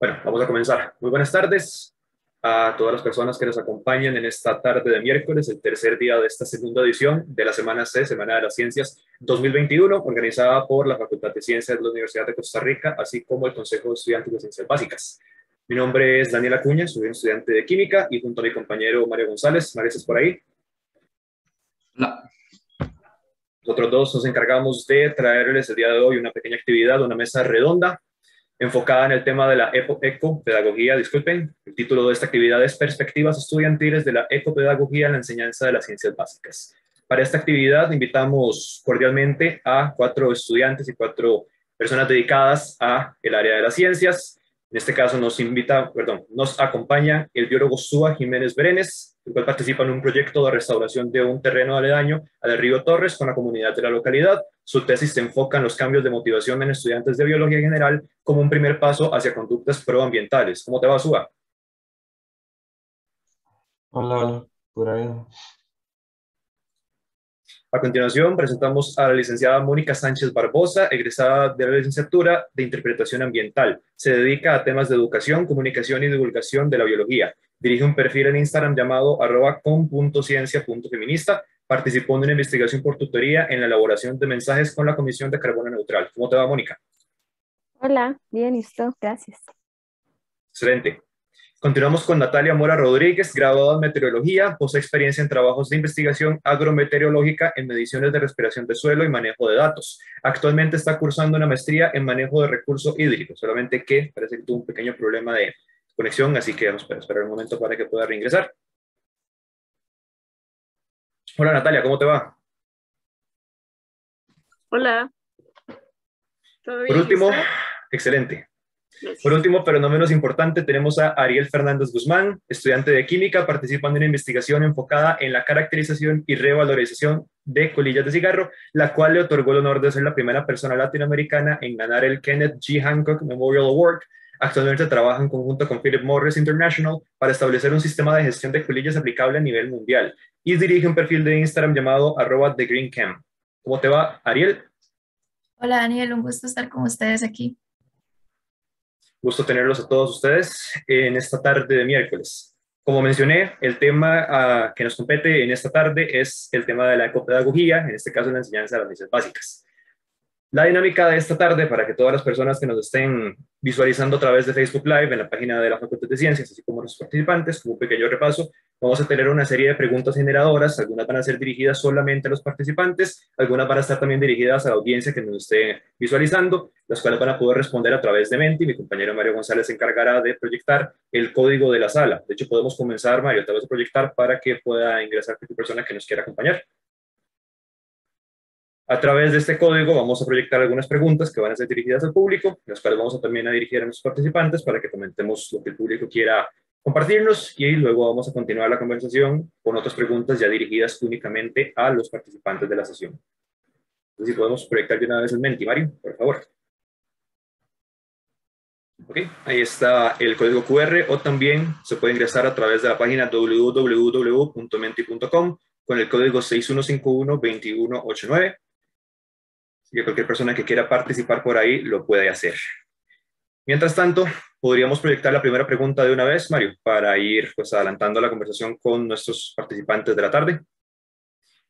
Bueno, vamos a comenzar. Muy buenas tardes a todas las personas que nos acompañan en esta tarde de miércoles, el tercer día de esta segunda edición de la Semana C, Semana de las Ciencias 2021, organizada por la Facultad de Ciencias de la Universidad de Costa Rica, así como el Consejo de Estudiantes de Ciencias Básicas. Mi nombre es Daniel Acuña, soy un estudiante de Química y junto a mi compañero Mario González. Mario, ¿estás por ahí? Hola. Nosotros dos nos encargamos de traerles el día de hoy una pequeña actividad, una mesa redonda enfocada en el tema de la ecopedagogía. Disculpen, el título de esta actividad es Perspectivas estudiantiles de la ecopedagogía en la enseñanza de las ciencias básicas. Para esta actividad invitamos cordialmente a 4 estudiantes y 4 personas dedicadas a el área de las ciencias. En este caso nos acompaña el biólogo Súa Jiménez Brenes, el cual participa en un proyecto de restauración de un terreno aledaño al río Torres con la comunidad de la localidad. Su tesis se enfoca en los cambios de motivación en estudiantes de biología en general como un primer paso hacia conductas proambientales. ¿Cómo te va, Súa? Hola, hola, pura vida. A continuación, presentamos a la licenciada Mónica Sánchez Barbosa, egresada de la licenciatura de Interpretación Ambiental. Se dedica a temas de educación, comunicación y divulgación de la biología. Dirige un perfil en Instagram llamado @com.ciencia.feminista. Participó en una investigación por tutoría en la elaboración de mensajes con la Comisión de Carbono Neutral. ¿Cómo te va, Mónica? Hola, bien, listo, gracias. Excelente. Continuamos con Natalia Mora Rodríguez, graduada en meteorología, posee experiencia en trabajos de investigación agrometeorológica en mediciones de respiración de suelo y manejo de datos. Actualmente está cursando una maestría en manejo de recursos hídricos, solamente que parece que tuvo un pequeño problema de conexión, así que vamos a esperar un momento para que pueda reingresar. Hola Natalia, ¿cómo te va? Hola, ¿todo Por bien? ¿Y último, usted? excelente. Por Gracias. último, pero no menos importante, tenemos a Ariel Fernández Guzmán, estudiante de química, participando en una investigación enfocada en la caracterización y revalorización de colillas de cigarro, la cual le otorgó el honor de ser la primera persona latinoamericana en ganar el Kenneth G. Hancock Memorial Award. Actualmente trabaja en conjunto con Philip Morris International para establecer un sistema de gestión de colillas aplicable a nivel mundial y dirige un perfil de Instagram llamado @thegreencam. ¿Cómo te va, Ariel? Hola Daniel, un gusto estar con ustedes aquí. Gusto tenerlos a todos ustedes en esta tarde de miércoles. Como mencioné, el tema que nos compete en esta tarde es el tema de la ecopedagogía, en este caso la enseñanza de las ciencias básicas. La dinámica de esta tarde, para que todas las personas que nos estén visualizando a través de Facebook Live en la página de la Facultad de Ciencias, así como los participantes, como un pequeño repaso, vamos a tener una serie de preguntas generadoras. Algunas van a ser dirigidas solamente a los participantes, algunas van a estar también dirigidas a la audiencia que nos esté visualizando, las cuales van a poder responder a través de Menti. Mi compañero Mario González se encargará de proyectar el código de la sala. De hecho, podemos comenzar, Mario, tal vez a proyectar para que pueda ingresar cualquier persona que nos quiera acompañar. A través de este código vamos a proyectar algunas preguntas que van a ser dirigidas al público, las cuales vamos a también a dirigir a nuestros participantes para que comentemos lo que el público quiera compartirnos y luego vamos a continuar la conversación con otras preguntas ya dirigidas únicamente a los participantes de la sesión. Entonces, si podemos proyectar de una vez el Menti, Mario, por favor. Ok, ahí está el código QR o también se puede ingresar a través de la página www.menti.com con el código 6151-2189. Y cualquier persona que quiera participar por ahí lo puede hacer. Mientras tanto, podríamos proyectar la primera pregunta de una vez, Mario, para ir pues adelantando la conversación con nuestros participantes de la tarde.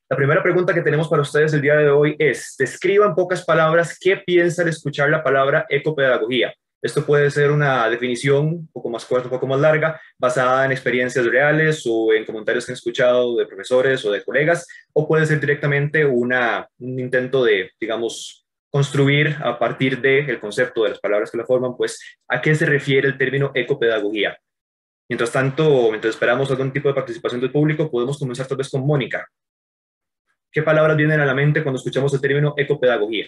La primera pregunta que tenemos para ustedes el día de hoy es: describa en pocas palabras qué piensa al escuchar la palabra ecopedagogía. Esto puede ser una definición un poco más corta, un poco más larga, basada en experiencias reales o en comentarios que han escuchado de profesores o de colegas, o puede ser directamente un intento de, digamos, construir a partir del concepto de las palabras que la forman, pues, ¿a qué se refiere el término ecopedagogía? Mientras tanto, mientras esperamos algún tipo de participación del público, podemos comenzar tal vez con Mónica. ¿Qué palabras vienen a la mente cuando escuchamos el término ecopedagogía?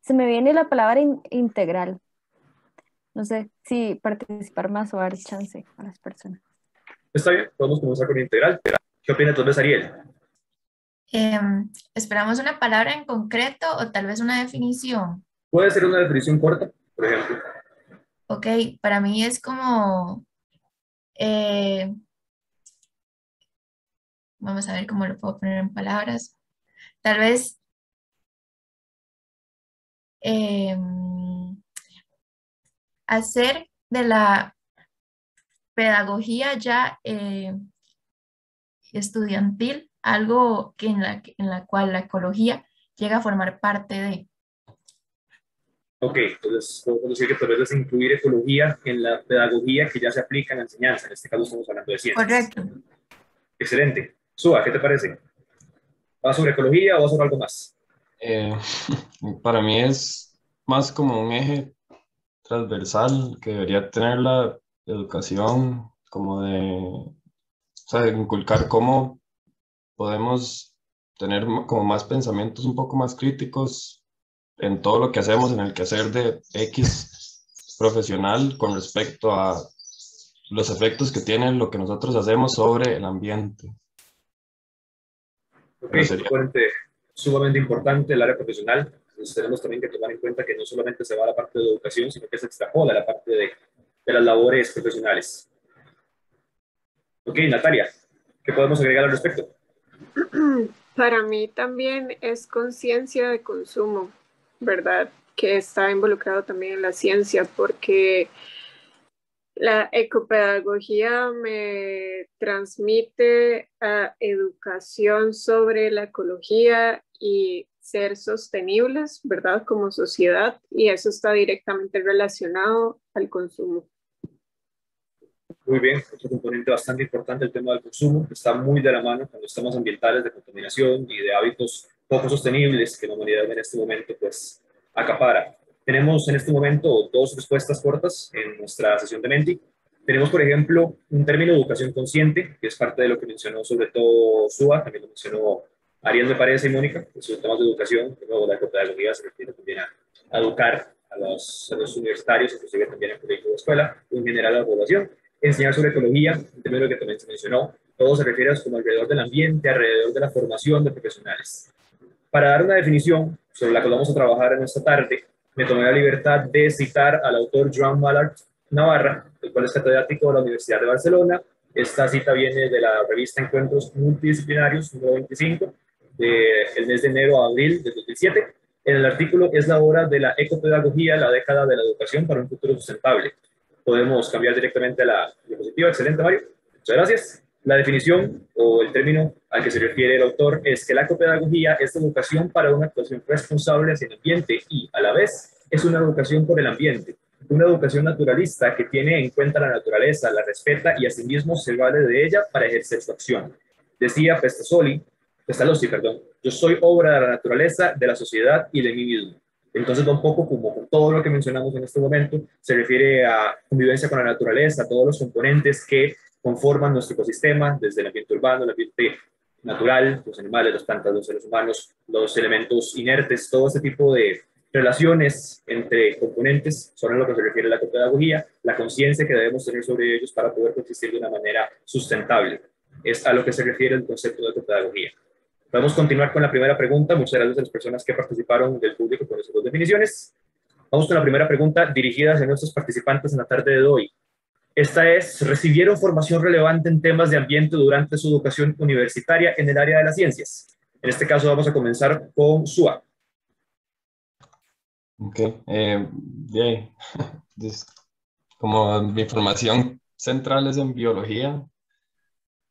Se me viene la palabra integral. No sé si participar más o dar chance a las personas. Está bien, podemos comenzar con integral. ¿Qué opina tal vez Ariel? ¿Esperamos una palabra en concreto o tal vez una definición? Puede ser una definición corta, por ejemplo. Ok, para mí es como, eh, vamos a ver cómo lo puedo poner en palabras. Tal vez hacer de la pedagogía ya estudiantil algo que en la cual la ecología llega a formar parte de. Ok, entonces podemos decir que tal vez es incluir ecología en la pedagogía que ya se aplica en la enseñanza. En este caso estamos hablando de ciencias. Correcto. Excelente. Suba, ¿qué te parece? ¿Va sobre ecología o va sobre algo más? Eh, para mí es más como un eje transversal que debería tener la educación, como de, o sea, de inculcar cómo podemos tener como más pensamientos un poco más críticos en todo lo que hacemos, en el quehacer de X profesional con respecto a los efectos que tiene lo que nosotros hacemos sobre el ambiente. Ok, Pero sería, sumamente importante el área profesional. Entonces tenemos también que tomar en cuenta que no solamente se va a la parte de educación, sino que se extrapola a la parte de las labores profesionales. Ok, Natalia, ¿qué podemos agregar al respecto? Para mí también es conciencia de consumo, ¿verdad? Que está involucrado también en la ciencia, porque la ecopedagogía me transmite educación sobre la ecología y ser sostenibles, ¿verdad? Como sociedad, y eso está directamente relacionado al consumo. Muy bien, otro componente bastante importante, el tema del consumo, está muy de la mano con los temas ambientales de contaminación y de hábitos poco sostenibles que la humanidad en este momento pues acapara. Tenemos en este momento dos respuestas cortas en nuestra sesión de Menti. Tenemos, por ejemplo, un término educación consciente, que es parte de lo que mencionó sobre todo Suba, también lo mencionó Ariel, me parece, y Mónica, que son temas de educación. De nuevo, la ecopedagogía se refiere también a educar a los universitarios, inclusive también al colegio de escuela, en general a la población. Enseñar sobre ecología, un término que también se mencionó, todo se refiere a como alrededor del ambiente, alrededor de la formación de profesionales. Para dar una definición sobre la que vamos a trabajar en esta tarde, me tomé la libertad de citar al autor Joan Mallard Navarra, el cual es catedrático de la Universidad de Barcelona. Esta cita viene de la revista Encuentros Multidisciplinarios, número 25, del mes de enero a abril de 2007. En el artículo es la hora de la ecopedagogía, la década de la educación para un futuro sustentable. Podemos cambiar directamente a la diapositiva. Excelente, Mario. Muchas gracias. La definición o el término al que se refiere el autor es que la ecopedagogía es educación para una actuación responsable hacia el ambiente y, a la vez, es una educación por el ambiente, una educación naturalista que tiene en cuenta la naturaleza, la respeta y asimismo se vale de ella para ejercer su acción. Decía Pestalozzi, perdón, yo soy obra de la naturaleza, de la sociedad y de mí mismo. Entonces va un poco como con todo lo que mencionamos en este momento, se refiere a convivencia con la naturaleza, todos los componentes que conforman nuestro ecosistema, desde el ambiente urbano, el ambiente natural, los animales, las plantas, los seres humanos, los elementos inertes, todo este tipo de relaciones entre componentes son a lo que se refiere a la ecopedagogía, la conciencia que debemos tener sobre ellos para poder coexistir de una manera sustentable. Es a lo que se refiere el concepto de ecopedagogía. Podemos continuar con la primera pregunta. Muchas gracias a las personas que participaron del público con esas dos definiciones. Vamos con la primera pregunta dirigida a nuestros participantes en la tarde de hoy. Esta es, ¿recibieron formación relevante en temas de ambiente durante su educación universitaria en el área de las ciencias? En este caso vamos a comenzar con Sua. ok, yeah. Como mi formación central es en biología,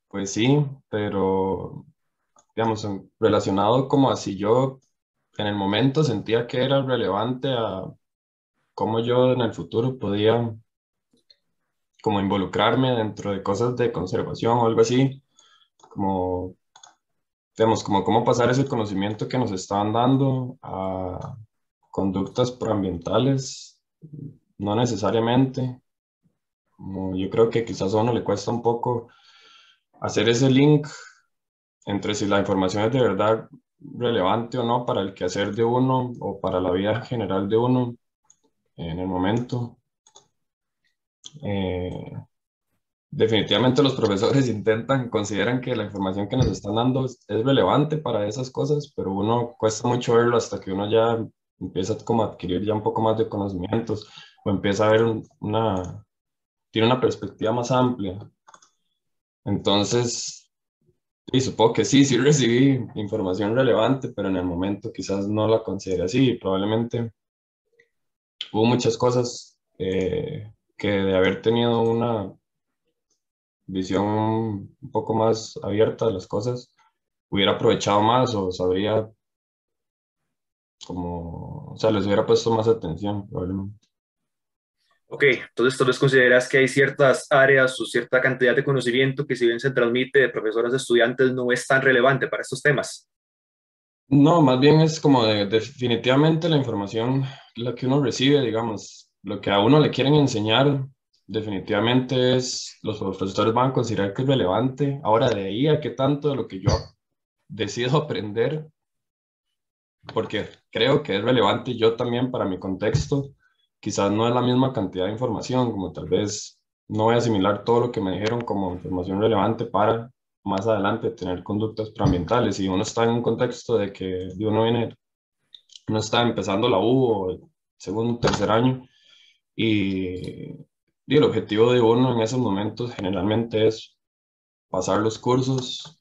pues sí, pero digamos, relacionado como así yo en el momento sentía que era relevante a cómo yo en el futuro podía como involucrarme dentro de cosas de conservación o algo así, como, digamos, como cómo pasar ese conocimiento que nos estaban dando a conductas proambientales, no necesariamente. Como yo creo que quizás a uno le cuesta un poco hacer ese link entre si la información es de verdad relevante o no para el quehacer de uno o para la vida general de uno en el momento. Eh, Definitivamente los profesores consideran que la información que nos están dando es relevante para esas cosas, pero uno cuesta mucho verlo hasta que uno ya empieza como a adquirir ya un poco más de conocimientos o empieza a ver tiene una perspectiva más amplia. Entonces, y supongo que sí recibí información relevante, pero en el momento quizás no la consideré así. Probablemente hubo muchas cosas que de haber tenido una visión un poco más abierta de las cosas, hubiera aprovechado más o sabría como, o sea, les hubiera puesto más atención, probablemente. Ok, entonces tal vez consideras que hay ciertas áreas o cierta cantidad de conocimiento que si bien se transmite de profesores a estudiantes no es tan relevante para estos temas. No, más bien es como definitivamente la información, la que uno recibe, digamos, lo que a uno le quieren enseñar, definitivamente es, los profesores van a considerar que es relevante. Ahora, de ahí a qué tanto de lo que yo decido aprender, porque creo que es relevante yo también para mi contexto, quizás no es la misma cantidad de información, como tal vez no voy a asimilar todo lo que me dijeron como información relevante para más adelante tener conductas proambientales. Y uno está en un contexto de que uno viene, uno está empezando la U o el segundo, tercer año y el objetivo de uno en esos momentos generalmente es pasar los cursos,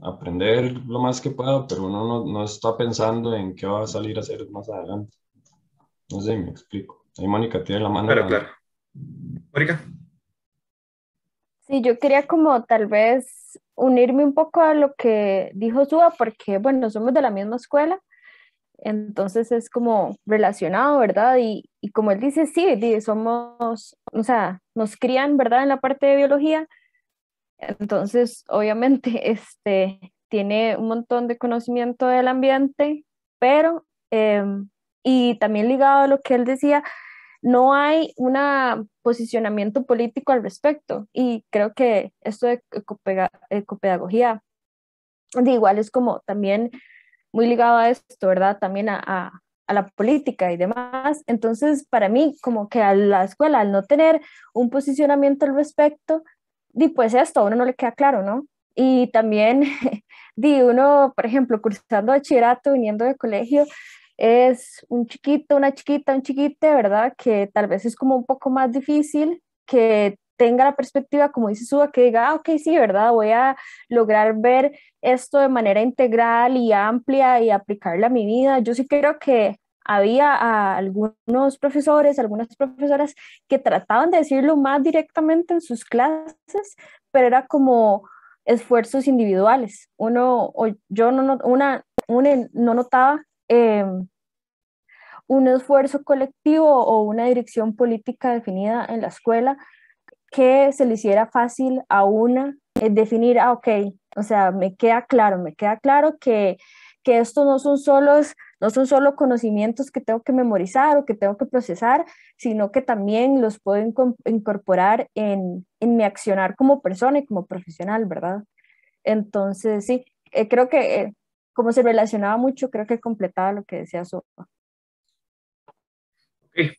aprender lo más que pueda, pero uno no está pensando en qué va a salir a hacer más adelante. No sé, me explico. Ahí Mónica tiene la mano. Claro, claro. Mónica. Sí, yo quería como tal vez unirme un poco a lo que dijo Suba, porque bueno, somos de la misma escuela, entonces es como relacionado, ¿verdad? Y como él dice, sí, somos, o sea, nos crían, ¿verdad? En la parte de biología, entonces obviamente tiene un montón de conocimiento del ambiente, pero, y también ligado a lo que él decía, no hay un posicionamiento político al respecto. Y creo que esto de ecopedagogía, de igual es como también muy ligado a esto, ¿verdad? También a la política y demás. Entonces, para mí, como que a la escuela, al no tener un posicionamiento al respecto, pues esto a uno no le queda claro, ¿no? Y también, uno, por ejemplo, cursando bachillerato, viniendo de colegio, es un chiquito, una chiquita, un chiquite, ¿verdad? Que tal vez es como un poco más difícil que tenga la perspectiva, como dice Suba, que diga, ok, sí, ¿verdad? Voy a lograr ver esto de manera integral y amplia y aplicarla a mi vida. Yo sí creo que había algunos profesores, algunas profesoras que trataban de decirlo más directamente en sus clases, pero era como esfuerzos individuales. Uno, o yo una no notaba un esfuerzo colectivo o una dirección política definida en la escuela que se le hiciera fácil a una definir, ok, o sea, me queda claro que estos no son solo conocimientos que tengo que memorizar o que tengo que procesar, sino que también los puedo incorporar en mi accionar como persona y como profesional, ¿verdad? Entonces, sí, creo que como se relacionaba mucho, creo que completaba lo que decía Sofa. Ok.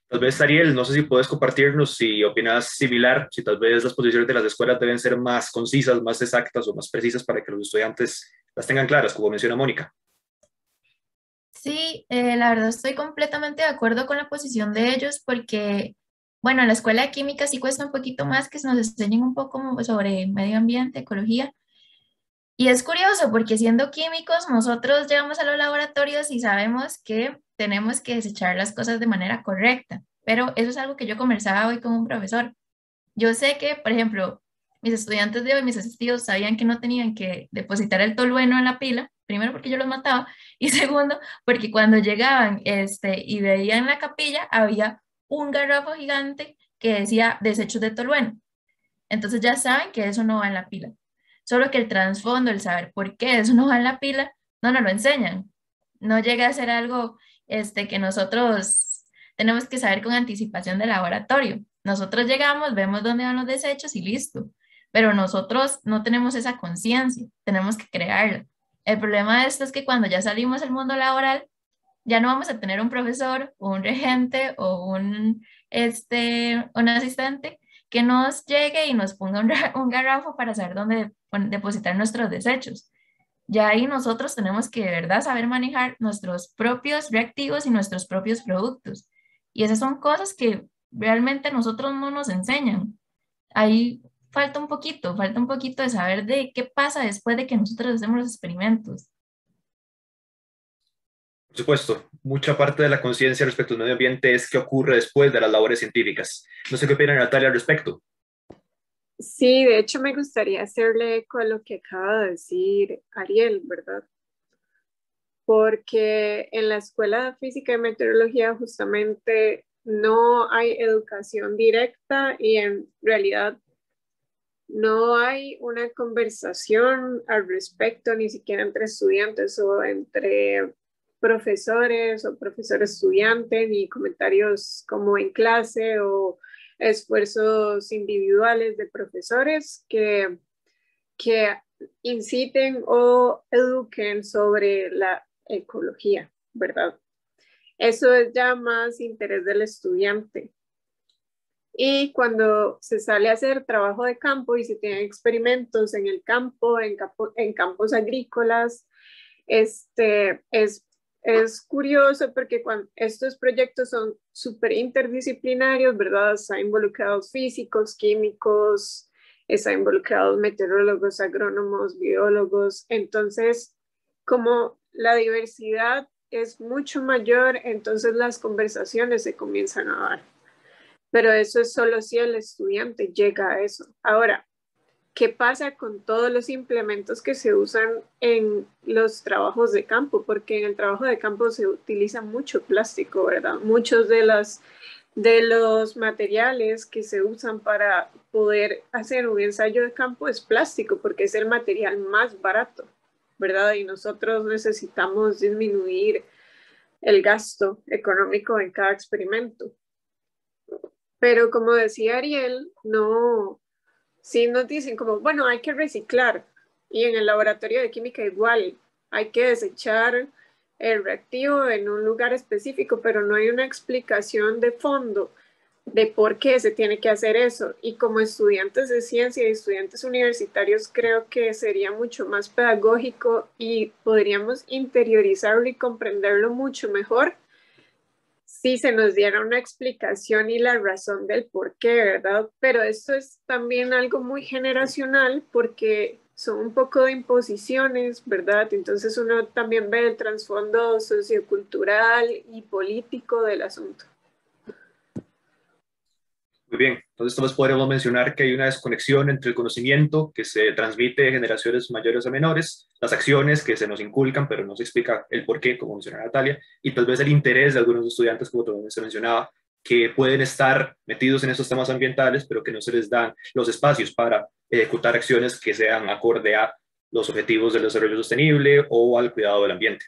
Tal vez, Ariel, no sé si puedes compartirnos si opinas similar, si tal vez las posiciones de las escuelas deben ser más concisas, más exactas o más precisas para que los estudiantes las tengan claras, como menciona Mónica. Sí, la verdad estoy completamente de acuerdo con la posición de ellos porque, bueno, en la escuela de química sí cuesta un poquito más que nos enseñen un poco sobre medio ambiente, ecología. Y es curioso porque siendo químicos nosotros llegamos a los laboratorios y sabemos que tenemos que desechar las cosas de manera correcta, pero eso es algo que yo conversaba hoy con un profesor. Yo sé que, por ejemplo, mis estudiantes de hoy, mis asistidos, sabían que no tenían que depositar el tolueno en la pila, primero porque yo los mataba, y segundo porque cuando llegaban y veían la capilla, había un garrafo gigante que decía desechos de tolueno. Entonces ya saben que eso no va en la pila. Solo que el trasfondo, el saber por qué eso no va en la pila, no nos lo enseñan. No llega a ser algo que nosotros tenemos que saber con anticipación de laboratorio. Nosotros llegamos, vemos dónde van los desechos y listo. Pero nosotros no tenemos esa conciencia, tenemos que crearla. El problema de esto es que cuando ya salimos al mundo laboral, ya no vamos a tener un profesor o un regente o un asistente que nos llegue y nos ponga un garrafo para saber dónde depositar nuestros desechos. Ya ahí nosotros tenemos que de verdad saber manejar nuestros propios reactivos y nuestros propios productos. Y esas son cosas que realmente nosotros no nos enseñan. Ahí falta un poquito de saber de qué pasa después de que nosotros hacemos los experimentos. Por supuesto, mucha parte de la conciencia respecto al medio ambiente es que ocurre después de las labores científicas. No sé qué opina Natalia al respecto. Sí, de hecho me gustaría hacerle eco a lo que acaba de decir Ariel, ¿verdad? Porque en la Escuela de Física y Meteorología justamente no hay educación directa y en realidad no hay una conversación al respecto, ni siquiera entre estudiantes o entre profesores o profesor estudiante, ni comentarios como en clase o esfuerzos individuales de profesores que inciten o eduquen sobre la ecología, ¿verdad? Eso es ya más interés del estudiante. Y cuando se sale a hacer trabajo de campo y se tienen experimentos en el campo, en campos agrícolas, es curioso porque cuando estos proyectos son súper interdisciplinarios, ¿verdad? Están involucrados físicos, químicos, están involucrados meteorólogos, agrónomos, biólogos. Entonces, como la diversidad es mucho mayor, entonces las conversaciones se comienzan a dar. Pero eso es solo si el estudiante llega a eso. Ahora, ¿qué pasa con todos los implementos que se usan en los trabajos de campo? Porque en el trabajo de campo se utiliza mucho plástico, ¿verdad? Muchos de los materiales que se usan para poder hacer un ensayo de campo es plástico, porque es el material más barato, ¿verdad? Y nosotros necesitamos disminuir el gasto económico en cada experimento. Pero como decía Ariel, no, sí nos dicen como, bueno, hay que reciclar. Y en el laboratorio de química igual, hay que desechar el reactivo en un lugar específico, pero no hay una explicación de fondo de por qué se tiene que hacer eso. Y como estudiantes de ciencia y estudiantes universitarios, creo que sería mucho más pedagógico y podríamos interiorizarlo y comprenderlo mucho mejor si se nos diera una explicación y la razón del por qué, ¿verdad? Pero esto es también algo muy generacional porque son un poco de imposiciones, ¿verdad? Entonces uno también ve el trasfondo sociocultural y político del asunto. Muy bien, entonces entonces podríamos mencionar que hay una desconexión entre el conocimiento que se transmite de generaciones mayores a menores, las acciones que se nos inculcan, pero no se explica el por qué, como mencionaba Natalia, y tal vez el interés de algunos estudiantes, como también se mencionaba, que pueden estar metidos en esos temas ambientales, pero que no se les dan los espacios para ejecutar acciones que sean acorde a los objetivos del desarrollo sostenible o al cuidado del ambiente.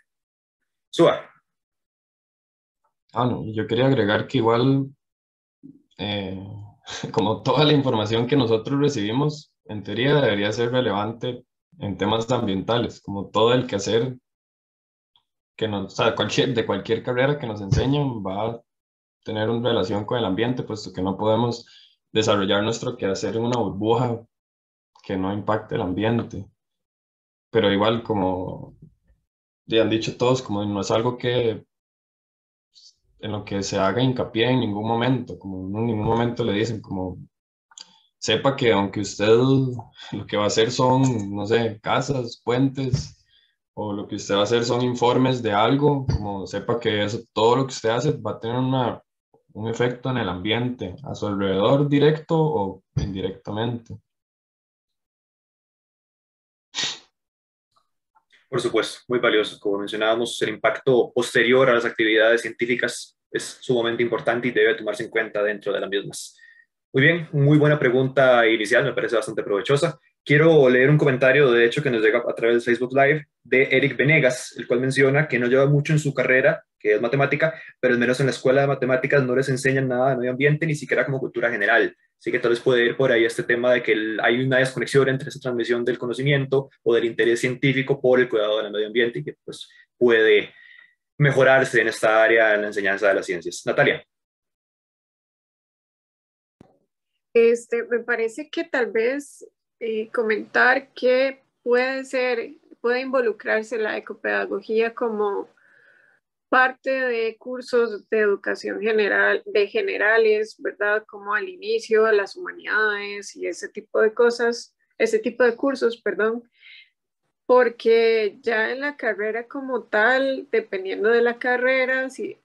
Sua. No, yo quería agregar que igual, eh, como toda la información que nosotros recibimos, en teoría debería ser relevante en temas ambientales, como todo el quehacer que nos, o sea, de cualquier carrera que nos enseñan va a tener una relación con el ambiente, puesto que no podemos desarrollar nuestro quehacer en una burbuja que no impacte el ambiente. Pero igual, como ya han dicho todos, como no es algo que en lo que se haga hincapié en ningún momento, como en ningún momento le dicen como sepa que aunque usted lo que va a hacer son, no sé, casas, puentes, o lo que usted va a hacer son informes de algo, como sepa que eso, todo lo que usted hace va a tener un efecto en el ambiente, a su alrededor, directo o indirectamente. Por supuesto, muy valioso. Como mencionábamos, el impacto posterior a las actividades científicas es sumamente importante y debe tomarse en cuenta dentro de las mismas. Muy bien, muy buena pregunta inicial, me parece bastante provechosa. Quiero leer un comentario, de hecho, que nos llega a través de Facebook Live de Eric Venegas, el cual menciona que no lleva mucho en su carrera, que es matemática, pero al menos en la escuela de matemáticas no les enseñan nada de medio ambiente, ni siquiera como cultura general. Así que tal vez puede ir por ahí este tema de que hay una desconexión entre esa transmisión del conocimiento o del interés científico por el cuidado del medio ambiente y que pues puede mejorarse en esta área en la enseñanza de las ciencias. Natalia. Me parece que tal vez comentar que puede involucrarse la ecopedagogía como parte de cursos de educación general, de generales, ¿verdad? Como al inicio, las humanidades y ese tipo de cosas, ese tipo de cursos, perdón, porque ya en la carrera como tal, dependiendo de la carrera, si,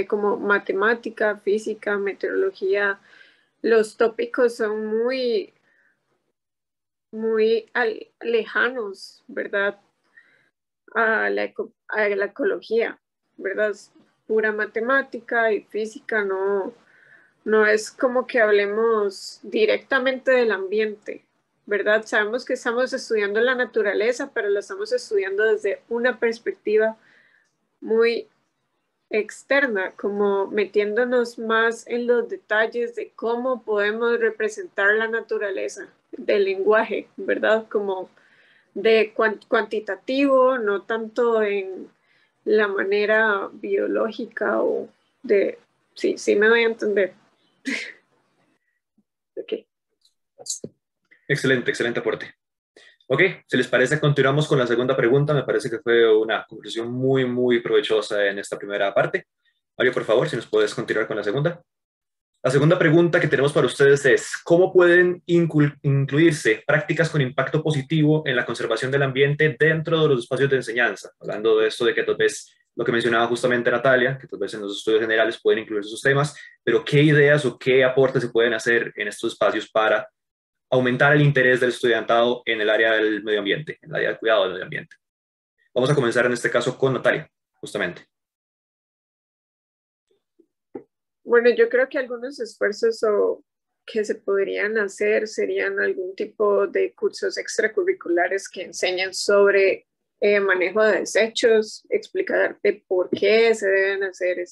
como matemática, física, meteorología, los tópicos son muy, muy lejanos, ¿verdad? A la ecología, ¿verdad? Es pura matemática y física, no, no es como que hablemos directamente del ambiente, ¿verdad? Sabemos que estamos estudiando la naturaleza, pero la estamos estudiando desde una perspectiva muy externa, como metiéndonos más en los detalles de cómo podemos representar la naturaleza, del lenguaje, ¿verdad? Como de cuantitativo, no tanto en la manera biológica o de, sí, sí me doy a entender. Okay. Excelente, excelente aporte. Ok, si les parece, continuamos con la segunda pregunta. Me parece que fue una conclusión muy, muy provechosa en esta primera parte. Mario, por favor, si nos puedes continuar con la segunda. La segunda pregunta que tenemos para ustedes es, ¿cómo pueden incluirse prácticas con impacto positivo en la conservación del ambiente dentro de los espacios de enseñanza? Hablando de esto de que tal vez lo que mencionaba justamente Natalia, que tal vez en los estudios generales pueden incluir esos temas, pero ¿qué ideas o qué aportes se pueden hacer en estos espacios para aumentar el interés del estudiantado en el área del medio ambiente, en el área del cuidado del medio ambiente? Vamos a comenzar en este caso con Natalia, justamente. Bueno, yo creo que algunos esfuerzos que se podrían hacer serían algún tipo de cursos extracurriculares que enseñan sobre manejo de desechos, explicar de por qué se deben hacer,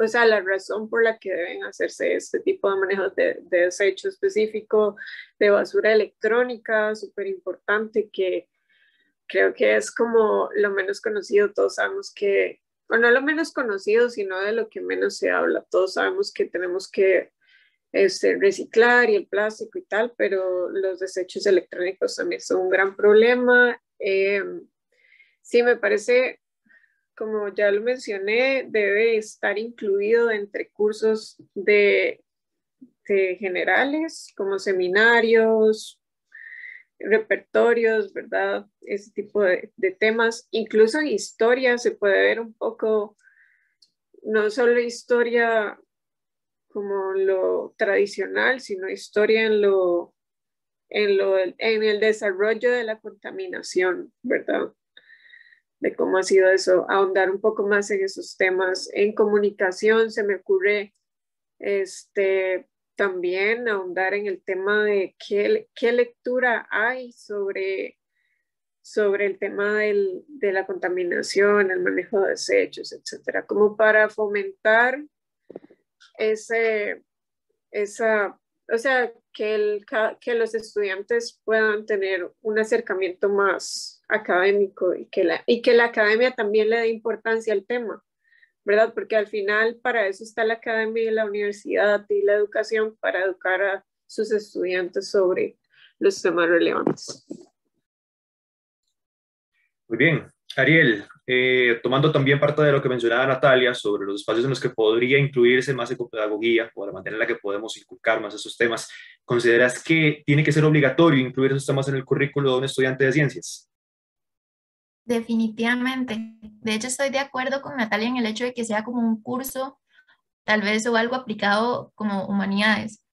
o sea, la razón por la que deben hacerse este tipo de manejo de desecho específico, de basura electrónica, súper importante, que creo que es como lo menos conocido. Todos sabemos que, o no lo menos conocido, sino de lo que menos se habla. Todos sabemos que tenemos que reciclar y el plástico y tal, pero los desechos electrónicos también son un gran problema. Sí, me parece, como ya lo mencioné, debe estar incluido entre cursos de generales, como seminarios, repertorios, ¿verdad? Ese tipo de temas. Incluso en historia se puede ver un poco, no solo historia como lo tradicional, sino historia en el desarrollo de la contaminación, ¿verdad? De cómo ha sido eso, ahondar un poco más en esos temas. En comunicación se me ocurre también ahondar en el tema de qué lectura hay sobre el tema de la contaminación, el manejo de desechos, etcétera, como para fomentar o sea, que los estudiantes puedan tener un acercamiento más académico y que la academia también le dé importancia al tema, ¿verdad? Porque al final para eso está la academia y la universidad y la educación, para educar a sus estudiantes sobre los temas relevantes. Muy bien. Ariel, tomando también parte de lo que mencionaba Natalia sobre los espacios en los que podría incluirse más ecopedagogía o la manera en la que podemos inculcar más esos temas, ¿consideras que tiene que ser obligatorio incluir esos temas en el currículo de un estudiante de ciencias? Definitivamente. De hecho, estoy de acuerdo con Natalia en el hecho de que sea como un curso, tal vez, o algo aplicado como humanidades.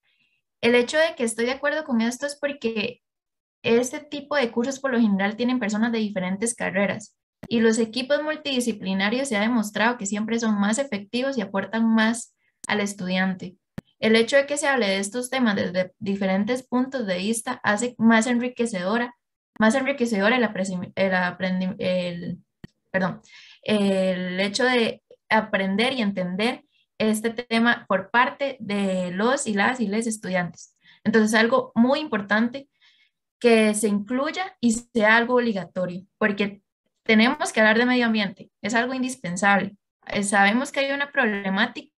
El hecho de que estoy de acuerdo con esto es porque este tipo de cursos por lo general tienen personas de diferentes carreras y los equipos multidisciplinarios se ha demostrado que siempre son más efectivos y aportan más al estudiante. El hecho de que se hable de estos temas desde diferentes puntos de vista hace más enriquecedor el hecho de aprender y entender este tema por parte de los y les estudiantes. Entonces, algo muy importante que se incluya y sea algo obligatorio, porque tenemos que hablar de medio ambiente, es algo indispensable. Sabemos que hay una problemática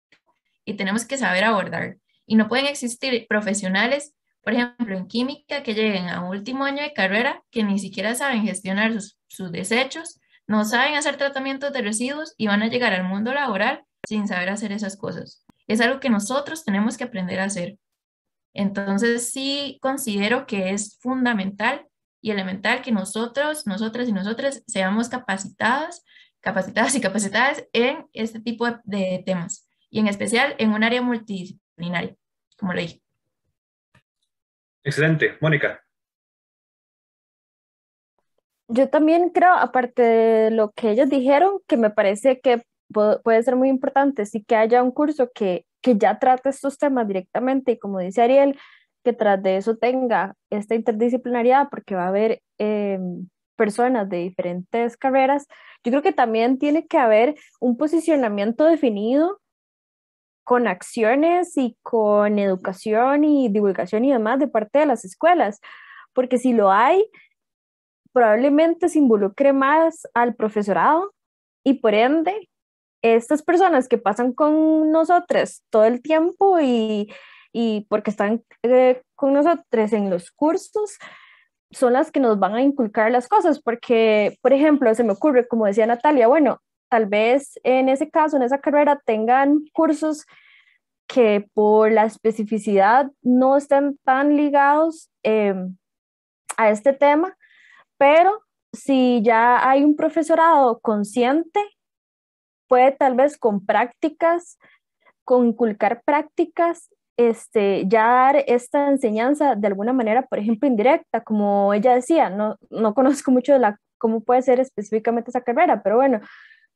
y tenemos que saber abordar. Y no pueden existir profesionales, por ejemplo, en química, que lleguen a un último año de carrera que ni siquiera saben gestionar sus desechos, no saben hacer tratamientos de residuos y van a llegar al mundo laboral sin saber hacer esas cosas. Es algo que nosotros tenemos que aprender a hacer. Entonces sí considero que es fundamental y elemental que nosotros, nosotras y nosotras seamos capacitadas y capacitadas en este tipo de temas, y en especial en un área multidisciplinaria, como lo dije. Excelente. Mónica. Yo también creo, aparte de lo que ellos dijeron, que me parece que puede ser muy importante, sí que haya un curso que ya trate estos temas directamente y como dice Ariel, que tras de eso tenga esta interdisciplinariedad, porque va a haber personas de diferentes carreras. Yo creo que también tiene que haber un posicionamiento definido con acciones y con educación y divulgación y demás de parte de las escuelas, porque si lo hay, probablemente se involucre más al profesorado y por ende estas personas que pasan con nosotros todo el tiempo y porque están con nosotros en los cursos, son las que nos van a inculcar las cosas, porque, por ejemplo, se me ocurre, como decía Natalia, bueno, tal vez en ese caso, en esa carrera, tengan cursos que por la especificidad no estén tan ligados a este tema, pero si ya hay un profesorado consciente, puede tal vez con prácticas, con inculcar prácticas, ya dar esta enseñanza de alguna manera, por ejemplo, indirecta, como ella decía, no conozco mucho de cómo puede ser específicamente esa carrera, pero bueno,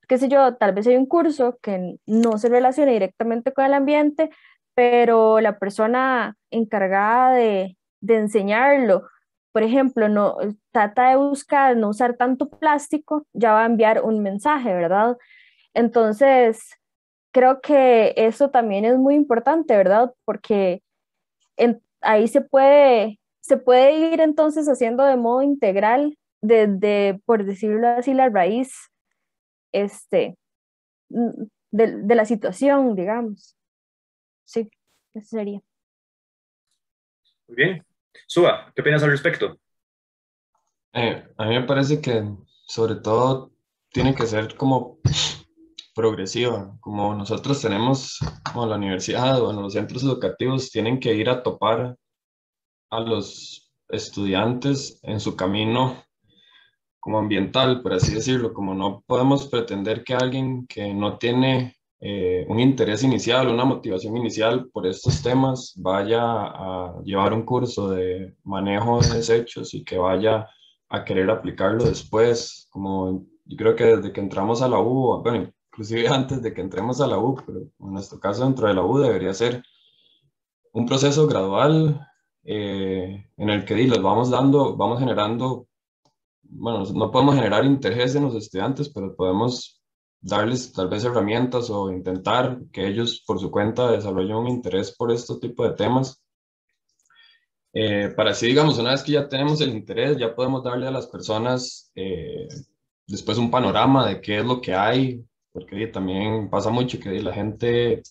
qué sé yo, tal vez hay un curso que no se relaciona directamente con el ambiente, pero la persona encargada de enseñarlo, por ejemplo, no trata de buscar no usar tanto plástico, ya va a enviar un mensaje, ¿verdad? Entonces, creo que eso también es muy importante, ¿verdad? Porque ahí se puede ir entonces haciendo de modo integral desde, por decirlo así, la raíz este, de la situación, digamos. Sí, eso sería. Muy bien. Suba, ¿qué opinas al respecto? A mí me parece que sobre todo tiene que ser como progresiva, como nosotros tenemos, como la universidad o en los centros educativos, tienen que ir a topar a los estudiantes en su camino como ambiental, por así decirlo, como no podemos pretender que alguien que no tiene un interés inicial, una motivación inicial por estos temas, vaya a llevar un curso de manejo de desechos y que vaya a querer aplicarlo después, como yo creo que desde que entramos a la U, bueno, inclusive antes de que entremos a la U, pero en nuestro caso dentro de la U debería ser un proceso gradual en el que les vamos dando, vamos generando, bueno, no podemos generar interés en los estudiantes, pero podemos darles tal vez herramientas o intentar que ellos por su cuenta desarrollen un interés por este tipo de temas. Para así, digamos, una vez que ya tenemos el interés, ya podemos darle a las personas después un panorama de qué es lo que hay, porque también pasa mucho que la gente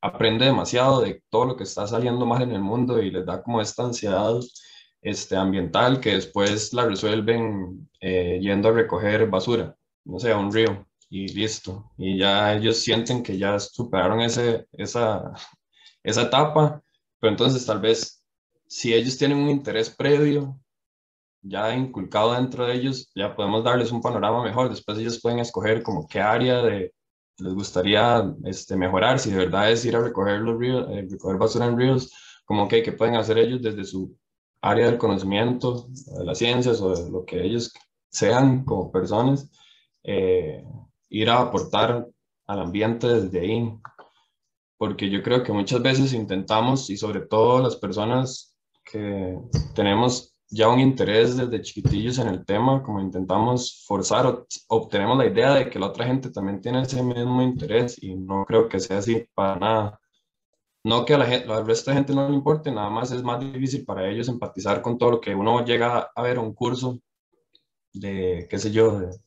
aprende demasiado de todo lo que está saliendo mal en el mundo y les da como esta ansiedad ambiental que después la resuelven yendo a recoger basura, no sé, a un río y listo. Y ya ellos sienten que ya superaron esa etapa, pero entonces tal vez si ellos tienen un interés previo ya inculcado dentro de ellos, ya podemos darles un panorama mejor. Después ellos pueden escoger como qué área les gustaría mejorar, si de verdad es ir a recoger los ríos, recoger basura en ríos, como que qué pueden hacer ellos desde su área del conocimiento, de las ciencias o de lo que ellos sean como personas, ir a aportar al ambiente desde ahí. Porque yo creo que muchas veces intentamos, y sobre todo las personas que tenemos ya un interés desde chiquitillos en el tema, como intentamos forzar o obtenemos la idea de que la otra gente también tiene ese mismo interés y no creo que sea así para nada. No que al resto de gente no le importe, nada más es más difícil para ellos empatizar con todo lo que uno llega a ver un curso de, qué sé yo, de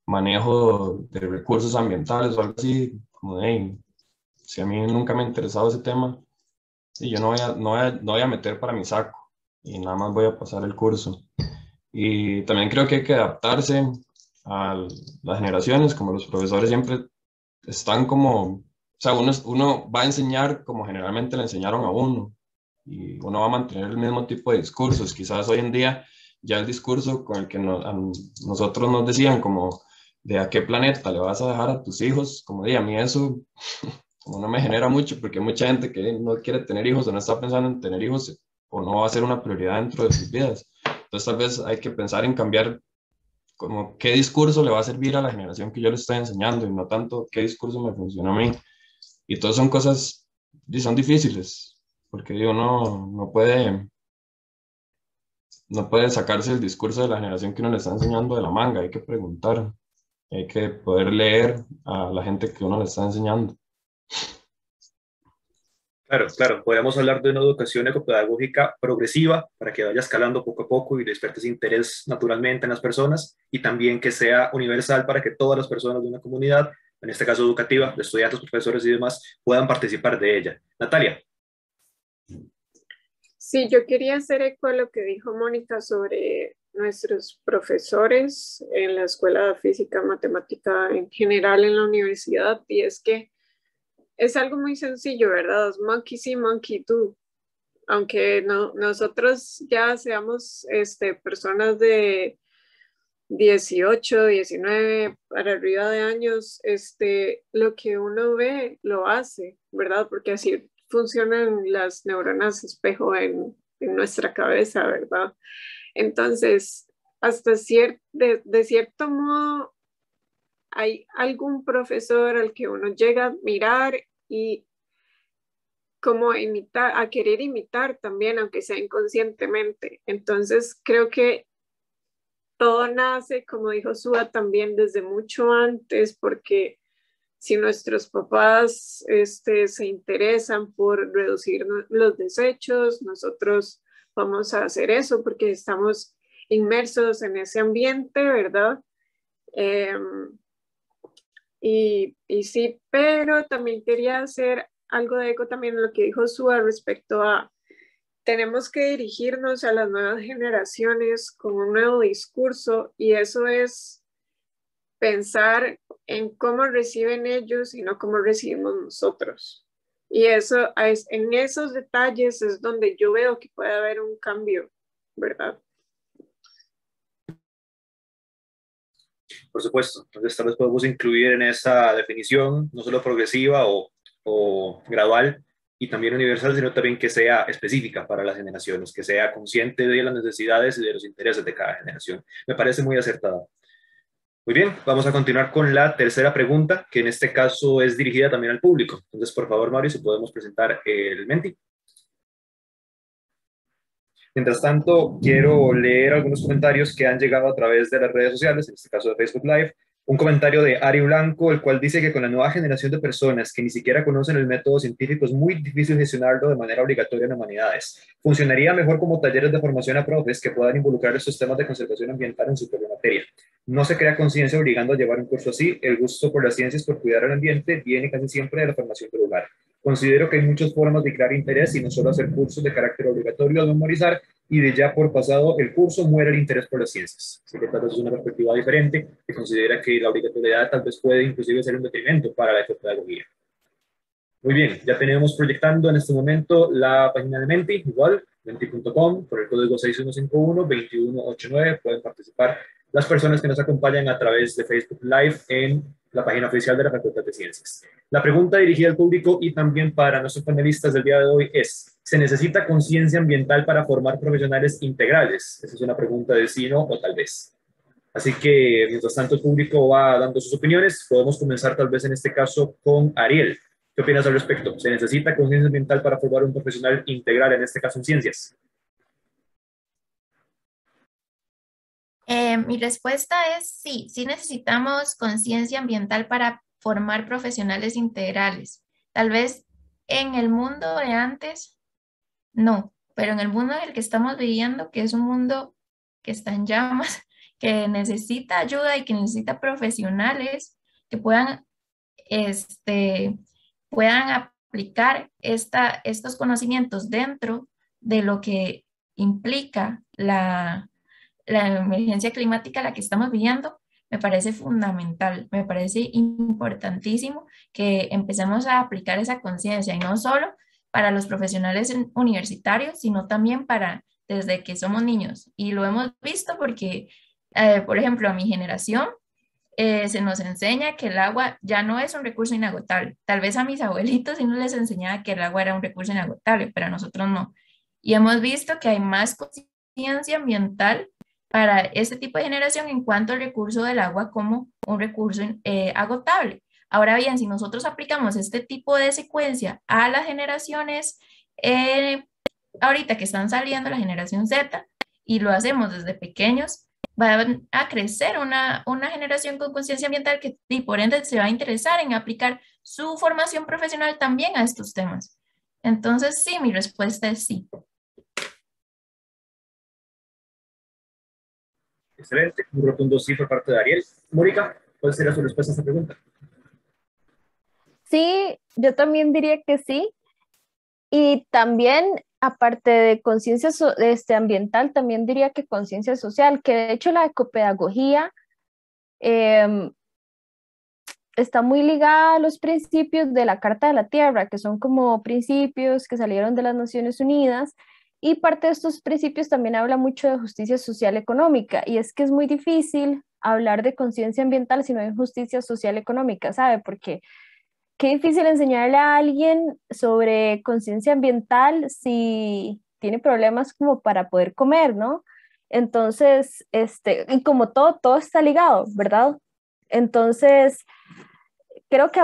manejo de recursos ambientales o algo así, como de, hey, si a mí nunca me ha interesado ese tema, y yo no voy a meter para mi saco y nada más voy a pasar el curso. Y también creo que hay que adaptarse a las generaciones, como los profesores siempre están como, o sea, uno va a enseñar como generalmente le enseñaron a uno. y uno va a mantener el mismo tipo de discursos. Quizás hoy en día ya el discurso con el que a nosotros nos decían como de a qué planeta le vas a dejar a tus hijos, como de a mí eso como no me genera mucho, porque hay mucha gente que no quiere tener hijos o no está pensando en tener hijos o no va a ser una prioridad dentro de sus vidas. Entonces tal vez hay que pensar en cambiar como qué discurso le va a servir a la generación que yo le estoy enseñando y no tanto qué discurso me funciona a mí. Y todas son cosas, y son difíciles, porque digo, no puede sacarse el discurso de la generación que uno le está enseñando de la manga, hay que preguntar, hay que poder leer a la gente que uno le está enseñando. Claro, claro, podemos hablar de una educación ecopedagógica progresiva para que vaya escalando poco a poco y despierte ese interés naturalmente en las personas y también que sea universal para que todas las personas de una comunidad, en este caso educativa, de estudiantes, profesores y demás, puedan participar de ella. Natalia. Sí, yo quería hacer eco a lo que dijo Mónica sobre nuestros profesores en la escuela de física, matemática en general en la universidad, y es que es algo muy sencillo, ¿verdad? Es monkey see, monkey do. Aunque no, nosotros ya seamos personas de 18, 19, para arriba de años, lo que uno ve lo hace, ¿verdad? Porque así funcionan las neuronas espejo en nuestra cabeza, ¿verdad? Entonces, de cierto modo, hay algún profesor al que uno llega a admirar y como imitar, a querer imitar también, aunque sea inconscientemente. Entonces, creo que todo nace, como dijo Suba, también desde mucho antes, porque si nuestros papás se interesan por reducir los desechos, nosotros vamos a hacer eso porque estamos inmersos en ese ambiente, ¿verdad? Y sí, pero también quería hacer algo de eco también en lo que dijo Suba respecto a tenemos que dirigirnos a las nuevas generaciones con un nuevo discurso y eso es pensar en cómo reciben ellos y no cómo recibimos nosotros. Y eso es, en esos detalles es donde yo veo que puede haber un cambio, ¿verdad? Por supuesto, entonces tal vez podemos incluir en esa definición no solo progresiva o gradual y también universal, sino también que sea específica para las generaciones, que sea consciente de las necesidades y de los intereses de cada generación. Me parece muy acertada. Muy bien, vamos a continuar con la tercera pregunta, que en este caso es dirigida también al público. Entonces, por favor, Mario, si podemos presentar el Menti. Mientras tanto, quiero leer algunos comentarios que han llegado a través de las redes sociales, en este caso de Facebook Live. Un comentario de Ari Blanco, el cual dice que con la nueva generación de personas que ni siquiera conocen el método científico es muy difícil gestionarlo de manera obligatoria en humanidades. Funcionaría mejor como talleres de formación a profes que puedan involucrar estos temas de conservación ambiental en su propia materia. No se crea conciencia obligando a llevar un curso así. El gusto por las ciencias, por cuidar el ambiente, viene casi siempre de la formación del lugar. Considero que hay muchas formas de crear interés y no solo hacer cursos de carácter obligatorio o memorizar, y de ya por pasado el curso muere el interés por las ciencias. Así que tal vez es una perspectiva diferente que considera que la obligatoriedad tal vez puede inclusive ser un detrimento para la ecopedagogía. Muy bien, ya tenemos proyectando en este momento la página de Menti, igual, menti.com, por el código 6151-2189, pueden participar las personas que nos acompañan a través de Facebook Live en la página oficial de la Facultad de Ciencias. La pregunta dirigida al público y también para nuestros panelistas del día de hoy es: ¿se necesita conciencia ambiental para formar profesionales integrales? Esa es una pregunta de sí, no o tal vez. Así que, mientras tanto, el público va dando sus opiniones. Podemos comenzar tal vez en este caso con Ariel. ¿Qué opinas al respecto? ¿Se necesita conciencia ambiental para formar un profesional integral, en este caso en ciencias? Mi respuesta es sí, sí necesitamos conciencia ambiental para formar profesionales integrales. Tal vez en el mundo de antes, no, pero en el mundo en el que estamos viviendo, que es un mundo que está en llamas, que necesita ayuda y que necesita profesionales que puedan aplicar estos conocimientos dentro de lo que implica la emergencia climática a la que estamos viviendo, me parece fundamental, me parece importantísimo que empecemos a aplicar esa conciencia y no solo para los profesionales universitarios, sino también para desde que somos niños. Y lo hemos visto porque, por ejemplo, a mi generación se nos enseña que el agua ya no es un recurso inagotable. Tal vez a mis abuelitos sí no les enseñaba que el agua era un recurso inagotable, pero a nosotros no. Y hemos visto que hay más conciencia ambiental para este tipo de generación en cuanto al recurso del agua como un recurso agotable. Ahora bien, si nosotros aplicamos este tipo de secuencia a las generaciones, ahorita que están saliendo, la generación Z, y lo hacemos desde pequeños, va a crecer una generación con conciencia ambiental que y por ende se va a interesar en aplicar su formación profesional también a estos temas. Entonces, sí, mi respuesta es sí. Excelente, un rotundo sí por parte de Ariel. Mónica, ¿cuál sería su respuesta a esta pregunta? Sí, yo también diría que sí. Y también, aparte de conciencia ambiental, también diría que conciencia social, que de hecho la ecopedagogía em, está muy ligada a los principios de la Carta de la Tierra, que son como principios que salieron de las Naciones Unidas, y parte de estos principios también habla mucho de justicia social económica, y es que es muy difícil hablar de conciencia ambiental si no hay justicia social económica, ¿sabe? Porque qué difícil enseñarle a alguien sobre conciencia ambiental si tiene problemas como para poder comer, ¿no? Entonces, y como todo está ligado, ¿verdad? Entonces, creo que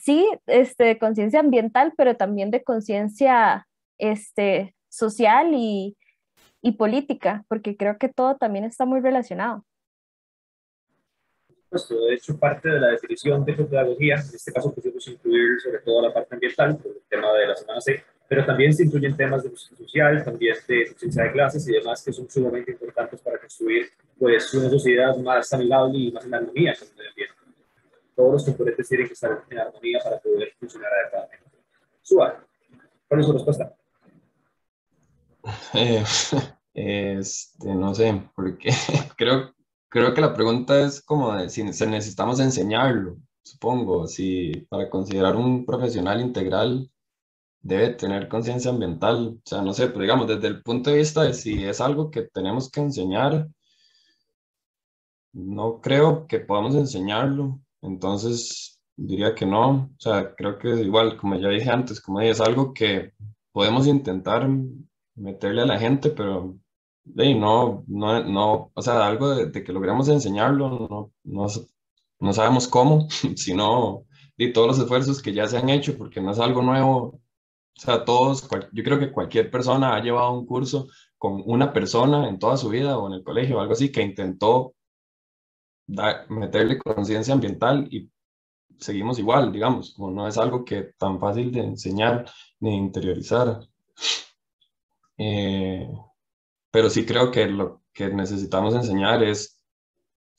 sí, de conciencia ambiental, pero también de conciencia, social y política, porque creo que todo también está muy relacionado. Pues, de hecho, parte de la definición de pedagogía, en este caso quisimos incluir sobre todo la parte ambiental, por el tema de la semana C, pero también se incluyen temas de justicia social, también de justicia de clases y demás que son sumamente importantes para construir pues, una sociedad más amigable y más en armonía con el medio ambiente. Todos los componentes tienen que estar en armonía para poder funcionar adecuadamente. Suba, ¿cuál es su respuesta? Eh, no sé, porque creo que la pregunta es como de si necesitamos enseñarlo, supongo, si para considerar un profesional integral debe tener conciencia ambiental, o sea, no sé, pero digamos, desde el punto de vista de si es algo que tenemos que enseñar, no creo que podamos enseñarlo, entonces diría que no, o sea, creo que igual, como ya dije antes, como dije, es algo que podemos intentar meterle a la gente, pero no, o sea, algo de que logremos enseñarlo, no sabemos cómo, sino de todos los esfuerzos que ya se han hecho, porque no es algo nuevo, o sea, yo creo que cualquier persona ha llevado un curso con una persona en toda su vida o en el colegio o algo así que intentó meterle conciencia ambiental y seguimos igual, digamos, como no es algo que tan fácil de enseñar ni interiorizar. Eh, pero sí creo que lo que necesitamos enseñar es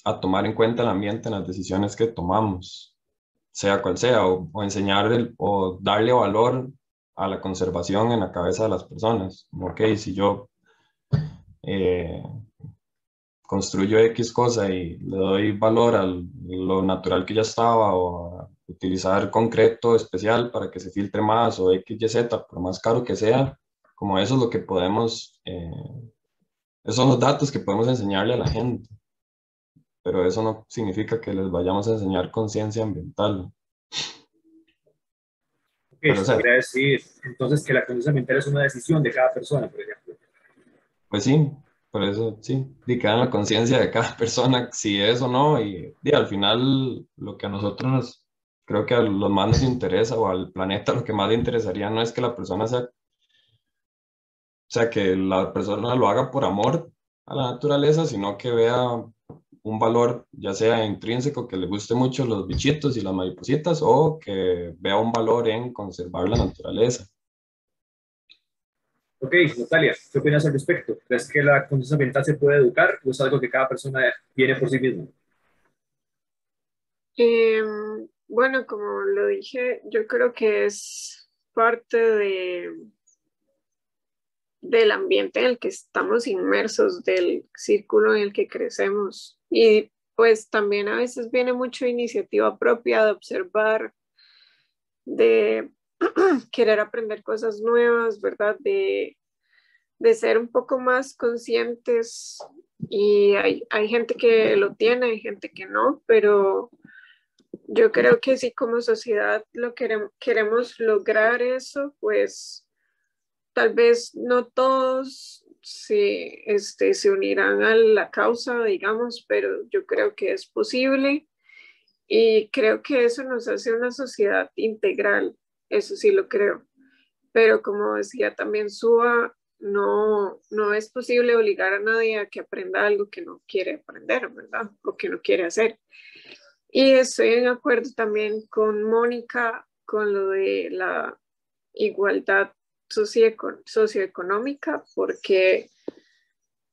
a tomar en cuenta el ambiente en las decisiones que tomamos, sea cual sea, o enseñar o darle valor a la conservación en la cabeza de las personas. Ok, si yo eh, construyo X cosa y le doy valor a lo natural que ya estaba o a utilizar concreto especial para que se filtre más o X, Y, Z, por más caro que sea, como eso es lo que podemos, esos son los datos que podemos enseñarle a la gente, pero eso no significa que les vayamos a enseñar conciencia ambiental. Okay, Pero, o se sea, podría decir entonces que la conciencia ambiental es una decisión de cada persona, por ejemplo. pues sí, por eso sí, y queda en la conciencia de cada persona si es o no, y al final lo que a nosotros creo que a los más nos interesa o al planeta lo que más le interesaría no es que la persona sea, o sea, que la persona lo haga por amor a la naturaleza, sino que vea un valor, ya sea intrínseco, que le guste mucho los bichitos y las maripositas, o que vea un valor en conservar la naturaleza. Ok, Natalia, ¿qué opinas al respecto? ¿Crees que la conciencia ambiental se puede educar o es algo que cada persona tiene por sí misma? Bueno, como lo dije, yo creo que es parte del ambiente en el que estamos inmersos, del círculo en el que crecemos. Y pues también a veces viene mucho iniciativa propia de observar, de querer aprender cosas nuevas, ¿verdad? De ser un poco más conscientes, y hay gente que lo tiene, hay gente que no, pero yo creo que si como sociedad lo queremos lograr eso, pues tal vez no todos se unirán a la causa, digamos, pero yo creo que es posible y creo que eso nos hace una sociedad integral, eso sí lo creo. Pero como decía también Suba, no es posible obligar a nadie a que aprenda algo que no quiere aprender, ¿verdad? O que no quiere hacer. Y estoy en acuerdo también con Mónica con lo de la igualdad socioeconómica, porque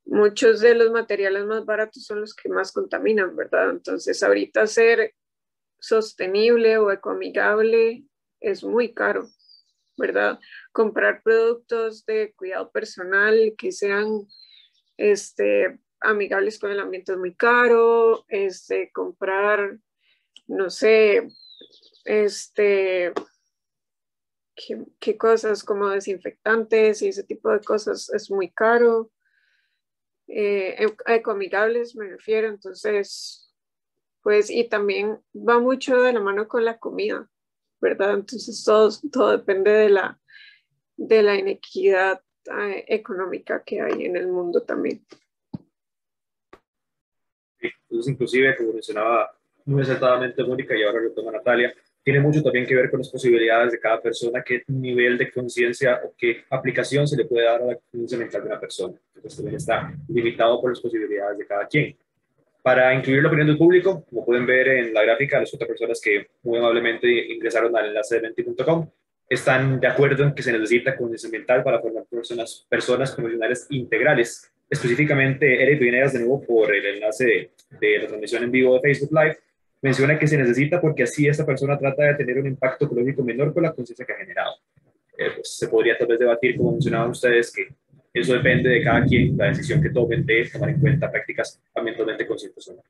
muchos de los materiales más baratos son los que más contaminan, ¿verdad? Entonces, ahorita ser sostenible o ecoamigable es muy caro, ¿verdad? Comprar productos de cuidado personal que sean amigables con el ambiente es muy caro, comprar, no sé, qué cosas como desinfectantes y ese tipo de cosas es muy caro. Ecoamigables me refiero, entonces, pues, y también va mucho de la mano con la comida, ¿verdad? Entonces todo depende de la inequidad económica que hay en el mundo también. Entonces, inclusive, como mencionaba muy acertadamente Mónica y ahora retoma Natalia, tiene mucho también que ver con las posibilidades de cada persona, qué nivel de conciencia o qué aplicación se le puede dar a la conciencia mental de una persona. Entonces, también está limitado por las posibilidades de cada quien. Para incluir la opinión del público, como pueden ver en la gráfica, las otras personas que muy amablemente ingresaron al enlace de menti.com están de acuerdo en que se necesita conciencia ambiental para formar personas profesionales integrales. Específicamente, Eric Vinegas, de nuevo, por el enlace de la transmisión en vivo de Facebook Live, menciona que se necesita porque así esta persona trata de tener un impacto ecológico menor con la conciencia que ha generado. Pues se podría tal vez debatir, como mencionaban ustedes, que eso depende de cada quien, la decisión que tomen de tomar en cuenta prácticas ambientalmente conscientes o no.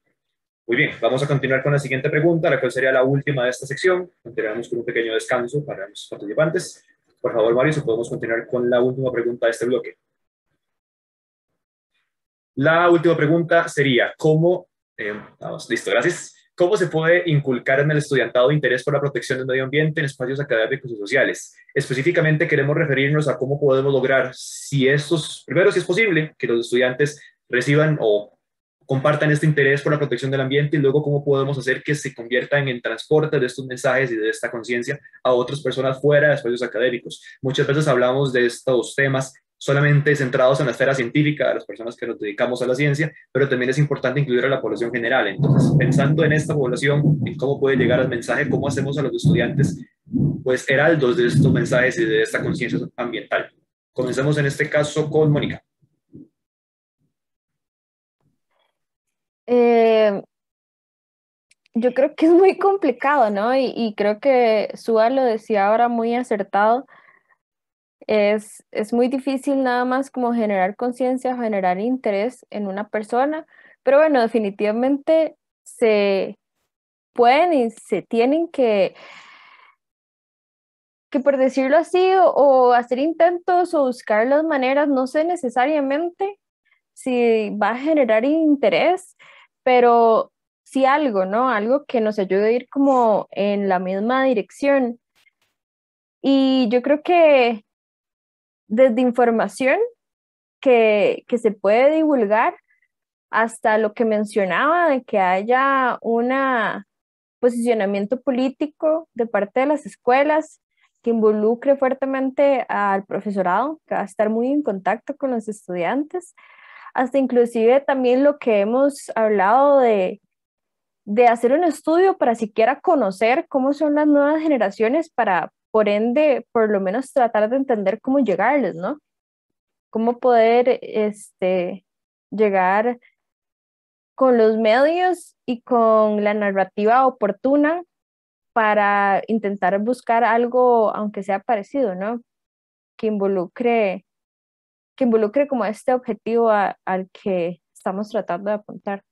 Muy bien, vamos a continuar con la siguiente pregunta, la cual sería la última de esta sección. Continuamos con un pequeño descanso para los participantes. Por favor, Mario, si podemos continuar con la última pregunta de este bloque. La última pregunta sería, ¿cómo, vamos, listo, gracias. ¿Cómo se puede inculcar en el estudiantado interés por la protección del medio ambiente en espacios académicos y sociales? Específicamente queremos referirnos a cómo podemos lograr, primero si es posible, que los estudiantes reciban o compartan este interés por la protección del ambiente y luego cómo podemos hacer que se conviertan en transporte de estos mensajes y de esta conciencia a otras personas fuera de espacios académicos. Muchas veces hablamos de estos temas solamente centrados en la esfera científica, de las personas que nos dedicamos a la ciencia, pero también es importante incluir a la población general. Entonces, pensando en esta población, en cómo puede llegar el mensaje, cómo hacemos a los estudiantes, pues, heraldos de estos mensajes y de esta conciencia ambiental. Comencemos en este caso con Mónica. Yo creo que es muy complicado, ¿no? Y creo que Suá lo decía ahora muy acertado. Es muy difícil nada más como generar conciencia, generar interés en una persona, pero bueno, definitivamente se pueden y se tienen que por decirlo así, o hacer intentos o buscar las maneras, no sé necesariamente si va a generar interés, pero sí algo, ¿no? Algo que nos ayude a ir como en la misma dirección. Y yo creo que desde información que se puede divulgar hasta lo que mencionaba de que haya un posicionamiento político de parte de las escuelas que involucre fuertemente al profesorado, que va a estar muy en contacto con los estudiantes, hasta inclusive también lo que hemos hablado de hacer un estudio para siquiera conocer cómo son las nuevas generaciones para, por ende, por lo menos tratar de entender cómo llegarles, ¿no? Cómo poder llegar con los medios y con la narrativa oportuna para intentar buscar algo, aunque sea parecido, ¿no? Que involucre, que involucre como este objetivo al que estamos tratando de apuntar.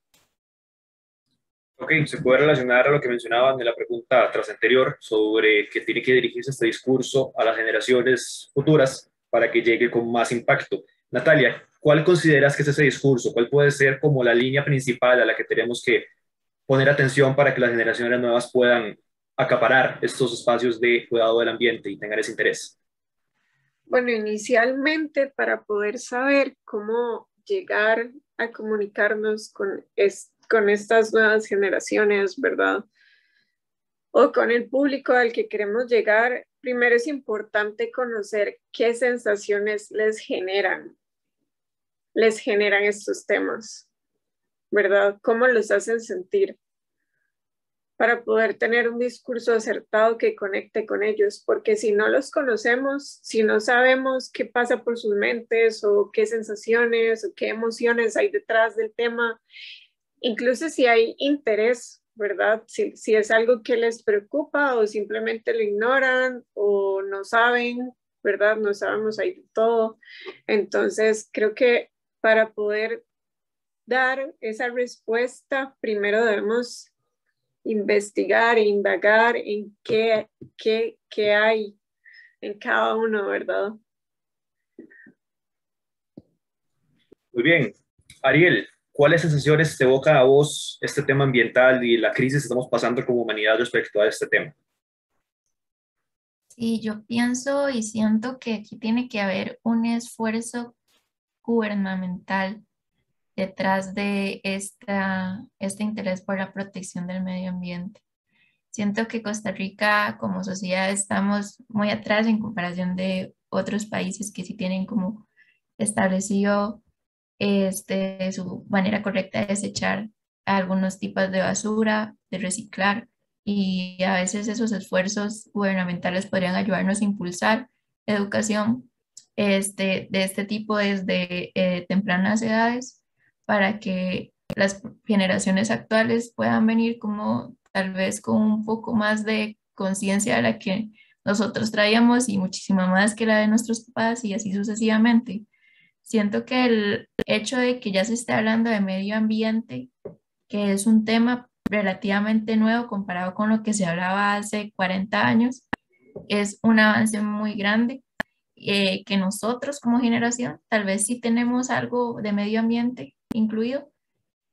Ok, se puede relacionar a lo que mencionaban en la pregunta tras anterior sobre que tiene que dirigirse este discurso a las generaciones futuras para que llegue con más impacto. Natalia, ¿cuál consideras que es ese discurso? ¿Cuál puede ser como la línea principal a la que tenemos que poner atención para que las generaciones nuevas puedan acaparar estos espacios de cuidado del ambiente y tengan ese interés? Bueno, inicialmente para poder saber cómo llegar a comunicarnos con estas nuevas generaciones, ¿verdad? O con el público al que queremos llegar, primero es importante conocer qué sensaciones les generan estos temas, ¿verdad? ¿Cómo los hacen sentir? Para poder tener un discurso acertado que conecte con ellos, porque si no los conocemos, si no sabemos qué pasa por sus mentes o qué sensaciones o qué emociones hay detrás del tema, incluso si hay interés, ¿verdad? Si es algo que les preocupa o simplemente lo ignoran o no saben, ¿verdad? No sabemos ahí de todo. Entonces, creo que para poder dar esa respuesta, primero debemos investigar e indagar en qué hay en cada uno, ¿verdad? Muy bien. Ariel, ¿cuáles sensaciones te evoca a vos este tema ambiental y la crisis que estamos pasando como humanidad respecto a este tema? Sí, yo pienso y siento que aquí tiene que haber un esfuerzo gubernamental detrás de este interés por la protección del medio ambiente. Siento que Costa Rica como sociedad estamos muy atrás en comparación de otros países que sí tienen como establecido su manera correcta de desechar algunos tipos de basura, de reciclar, y a veces esos esfuerzos gubernamentales podrían ayudarnos a impulsar educación de este tipo desde tempranas edades para que las generaciones actuales puedan venir como tal vez con un poco más de conciencia de la que nosotros traíamos y muchísima más que la de nuestros papás y así sucesivamente. Siento que el hecho de que ya se esté hablando de medio ambiente, que es un tema relativamente nuevo comparado con lo que se hablaba hace 40 años, es un avance muy grande, que nosotros como generación tal vez sí tenemos algo de medio ambiente incluido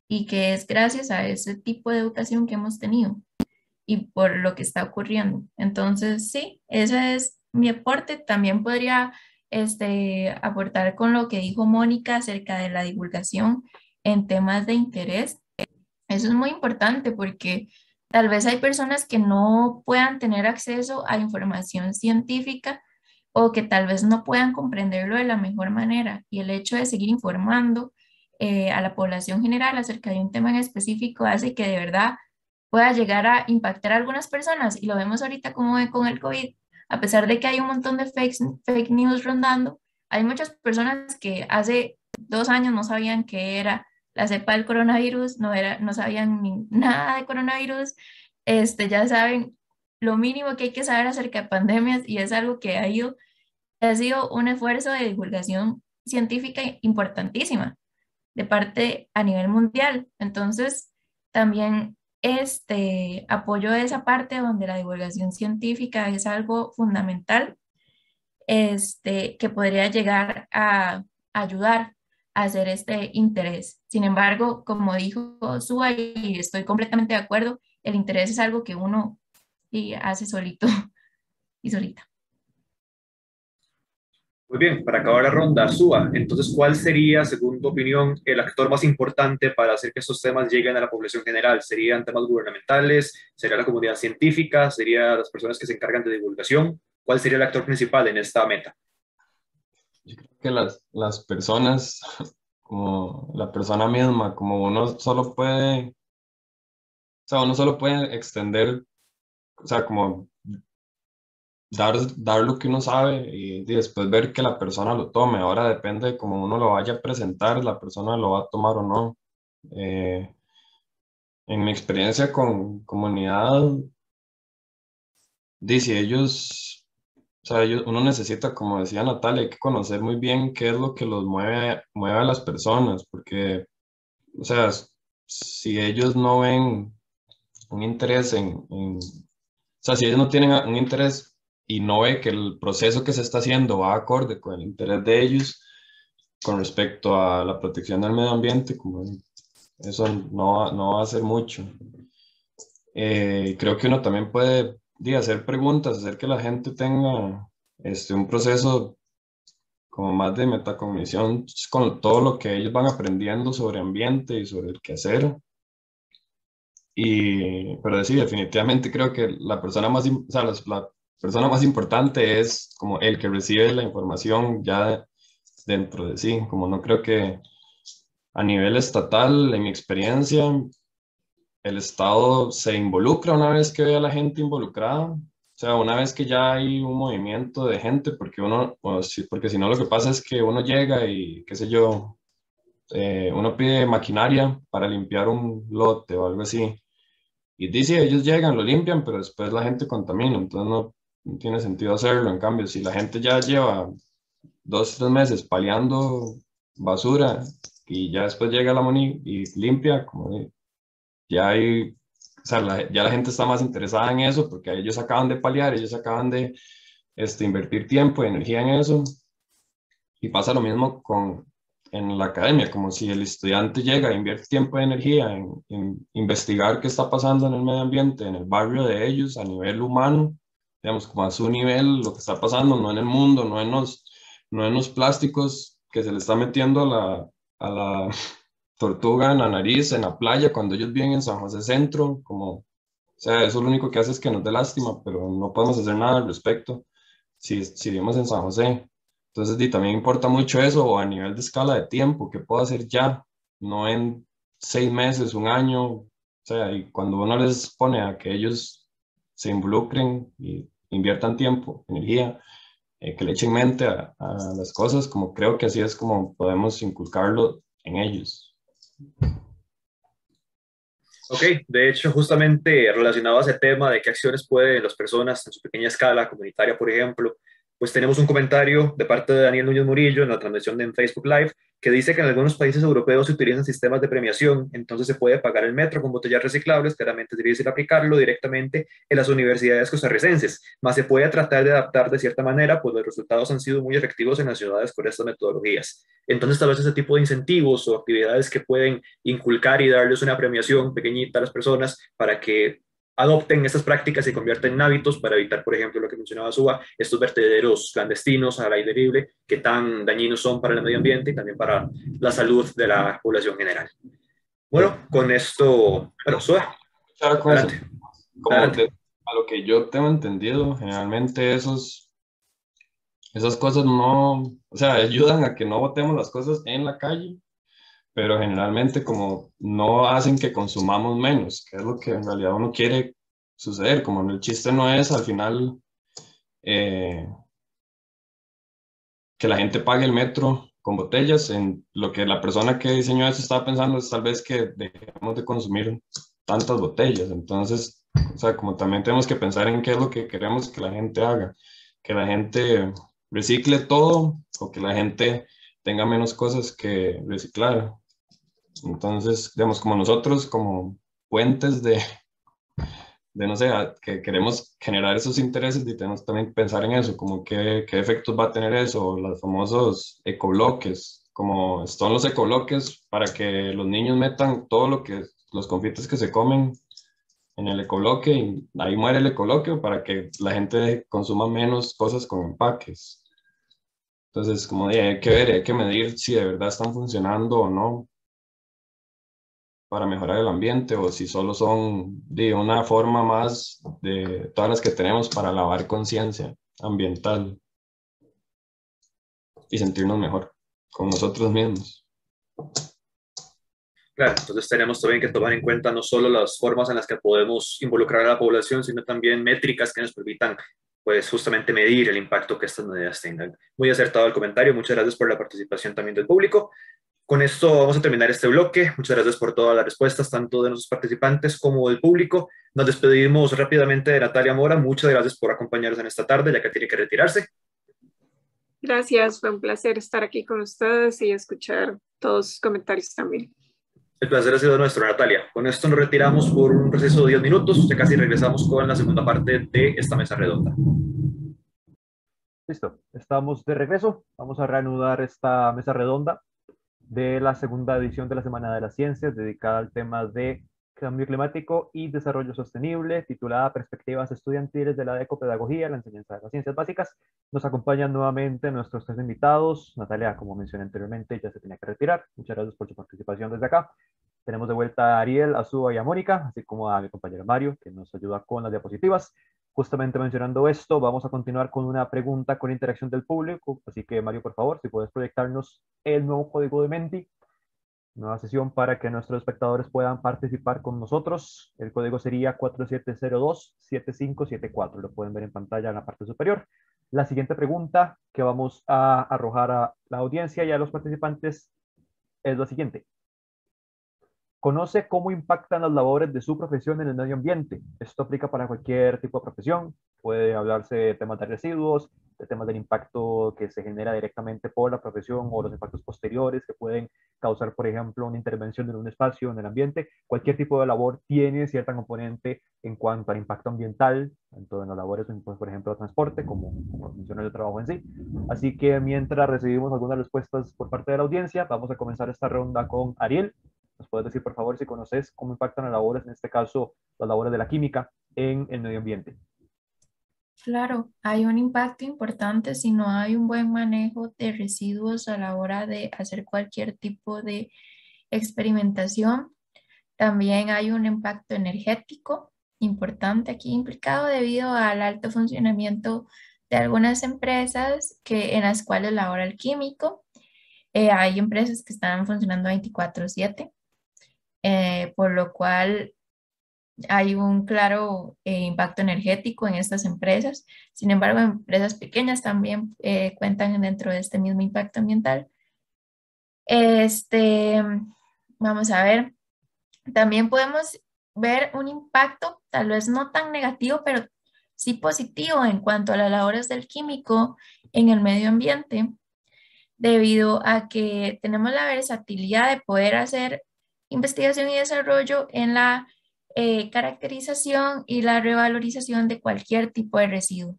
y que es gracias a ese tipo de educación que hemos tenido y por lo que está ocurriendo. Entonces, sí, ese es mi aporte. También podría aportar con lo que dijo Mónica acerca de la divulgación en temas de interés. Eso es muy importante porque tal vez hay personas que no puedan tener acceso a información científica o que tal vez no puedan comprenderlo de la mejor manera. Y el hecho de seguir informando a la población general acerca de un tema en específico hace que de verdad pueda llegar a impactar a algunas personas. Y lo vemos ahorita como con el COVID. A pesar de que hay un montón de fake news rondando, hay muchas personas que hace 2 años no sabían qué era la cepa del coronavirus, no sabían nada de coronavirus, ya saben lo mínimo que hay que saber acerca de pandemias y es algo que ha sido un esfuerzo de divulgación científica importantísima de parte a nivel mundial. Entonces, también apoyo esa parte donde la divulgación científica es algo fundamental, que podría llegar a ayudar a hacer este interés. Sin embargo, como dijo Suba, y estoy completamente de acuerdo, el interés es algo que uno y hace solito y solita. Muy bien, para acabar la ronda, Suba, entonces, ¿cuál sería, según tu opinión, el actor más importante para hacer que estos temas lleguen a la población general? ¿Serían temas gubernamentales? ¿Sería la comunidad científica? ¿Serían las personas que se encargan de divulgación? ¿Cuál sería el actor principal en esta meta? Yo creo que las personas, como la persona misma, como uno solo puede extender, o sea, como dar lo que uno sabe y después ver que la persona lo tome. Ahora depende de cómo uno lo vaya a presentar, la persona lo va a tomar o no. Eh, en mi experiencia con comunidad, dice ellos, o sea, uno necesita, como decía Natalia, hay que conocer muy bien qué es lo que los mueve a las personas, porque, o sea, si ellos no ven un interés o sea, si ellos no tienen un interés y no ve que el proceso que se está haciendo va acorde con el interés de ellos con respecto a la protección del medio ambiente, como eso no va a hacer mucho. Creo que uno también puede hacer preguntas, hacer que la gente tenga un proceso como más de metacognición con todo lo que ellos van aprendiendo sobre ambiente y sobre el quehacer. Pero sí, definitivamente creo que la persona o sea, la persona más importante es como el que recibe la información ya dentro de sí. Como no creo que a nivel estatal, en mi experiencia, el Estado se involucra una vez que ve a la gente involucrada. O sea, una vez que ya hay un movimiento de gente, porque si no lo que pasa es que uno llega y, qué sé yo, uno pide maquinaria para limpiar un lote o algo así. Y dice, ellos llegan, lo limpian, pero después la gente contamina, entonces no tiene sentido hacerlo. En cambio, si la gente ya lleva 2 o 3 meses paliando basura y ya después llega la MONI y limpia, como ya hay, o sea, ya la gente está más interesada en eso porque ellos acaban de paliar, ellos acaban de invertir tiempo y energía en eso. Y pasa lo mismo en la academia, como si el estudiante llega e invierte tiempo y energía en investigar qué está pasando en el medio ambiente, en el barrio de ellos, a nivel humano, digamos, como a su nivel, lo que está pasando, no en el mundo, no en los plásticos que se le está metiendo a la tortuga en la nariz, en la playa, cuando ellos viven en San José Centro, o sea, eso lo único que hace es que nos dé lástima, pero no podemos hacer nada al respecto si vivimos en San José. Entonces, también importa mucho eso, o a nivel de escala de tiempo, que puedo hacer ya, no en 6 meses, un año. O sea, y cuando uno les pone a que ellos se involucren y inviertan tiempo, energía, que le echen mente a las cosas, como creo que así es como podemos inculcarlo en ellos. Ok, de hecho, justamente relacionado a ese tema de qué acciones pueden las personas en su pequeña escala comunitaria, por ejemplo, pues tenemos un comentario de parte de Daniel Núñez Murillo en la transmisión en Facebook Live que dice que en algunos países europeos se utilizan sistemas de premiación, entonces se puede pagar el metro con botellas reciclables, claramente es difícil aplicarlo directamente en las universidades costarricenses, más se puede tratar de adaptar de cierta manera, pues los resultados han sido muy efectivos en las ciudades con estas metodologías. Entonces, tal vez ese tipo de incentivos o actividades que pueden inculcar y darles una premiación pequeñita a las personas para que adopten estas prácticas y convierten en hábitos para evitar, por ejemplo, lo que mencionaba Suba, estos vertederos clandestinos al aire libre que tan dañinos son para el medio ambiente y también para la salud de la población general. Bueno, con esto, bueno, Suba, adelante. Adelante. A lo que yo tengo entendido, generalmente esas cosas no, o sea, ayudan a que no botemos las cosas en la calle, pero generalmente como no hacen que consumamos menos, que es lo que en realidad uno quiere suceder, como el chiste no es al final que la gente pague el metro con botellas, en lo que la persona que diseñó eso estaba pensando es tal vez que dejemos de consumir tantas botellas, entonces, o sea, como también tenemos que pensar en qué es lo que queremos que la gente haga, que la gente recicle todo o que la gente tenga menos cosas que reciclar. Entonces, digamos, como nosotros, como puentes de no sé, que queremos generar esos intereses y tenemos también que pensar en eso, como qué efectos va a tener eso, los famosos ecobloques, como son los ecobloques para que los niños metan todo los confites que se comen en el ecobloque y ahí muere el ecobloque para que la gente consuma menos cosas con empaques. Entonces, como hay que ver, hay que medir si de verdad están funcionando o no para mejorar el ambiente o si solo son de una forma más de todas las que tenemos para lavar conciencia ambiental y sentirnos mejor con nosotros mismos. Claro, entonces tenemos también que tomar en cuenta no solo las formas en las que podemos involucrar a la población, sino también métricas que nos permitan, pues, justamente medir el impacto que estas medidas tengan. Muy acertado el comentario, muchas gracias por la participación también del público. Con esto vamos a terminar este bloque. Muchas gracias por todas las respuestas, tanto de nuestros participantes como del público. Nos despedimos rápidamente de Natalia Mora. Muchas gracias por acompañarnos en esta tarde, ya que tiene que retirarse. Gracias, fue un placer estar aquí con ustedes y escuchar todos sus comentarios también. El placer ha sido nuestro, Natalia. Con esto nos retiramos por un receso de 10 minutos, ya casi regresamos con la segunda parte de esta mesa redonda. Listo, estamos de regreso. Vamos a reanudar esta mesa redonda de la segunda edición de la Semana de las Ciencias, dedicada al tema de cambio climático y desarrollo sostenible, titulada Perspectivas estudiantiles de la ecopedagogía, la enseñanza de las ciencias básicas. Nos acompañan nuevamente nuestros tres invitados. Natalia, como mencioné anteriormente, ya se tenía que retirar. Muchas gracias por su participación desde acá. Tenemos de vuelta a Ariel, a Suba y a Mónica, así como a mi compañero Mario, que nos ayuda con las diapositivas. Justamente mencionando esto, vamos a continuar con una pregunta con interacción del público. Así que, Mario, por favor, si puedes proyectarnos el nuevo código de Menti, nueva sesión para que nuestros espectadores puedan participar con nosotros. El código sería 4702-7574. Lo pueden ver en pantalla en la parte superior. La siguiente pregunta que vamos a arrojar a la audiencia y a los participantes es la siguiente. Conoce cómo impactan las labores de su profesión en el medio ambiente. Esto aplica para cualquier tipo de profesión. Puede hablarse de temas de residuos, de temas del impacto que se genera directamente por la profesión o los impactos posteriores que pueden causar, por ejemplo, una intervención en un espacio, en el ambiente. Cualquier tipo de labor tiene cierta componente en cuanto al impacto ambiental, tanto en las labores, por ejemplo, de transporte, como menciona el trabajo en sí. Así que mientras recibimos algunas respuestas por parte de la audiencia, vamos a comenzar esta ronda con Ariel. ¿Nos puedes decir, por favor, si conoces cómo impactan las labores, en este caso, las labores de la química en el medio ambiente? Claro, hay un impacto importante si no hay un buen manejo de residuos a la hora de hacer cualquier tipo de experimentación. También hay un impacto energético importante aquí implicado debido al alto funcionamiento de algunas empresas en las cuales labora el químico. Hay empresas que están funcionando 24/7, por lo cual hay un claro impacto energético en estas empresas. Sin embargo, empresas pequeñas también cuentan dentro de este mismo impacto ambiental. Este, vamos a ver, también podemos ver un impacto, tal vez no tan negativo, pero sí positivo en cuanto a las labores del químico en el medio ambiente, debido a que tenemos la versatilidad de poder hacer investigación y desarrollo en la caracterización y la revalorización de cualquier tipo de residuo.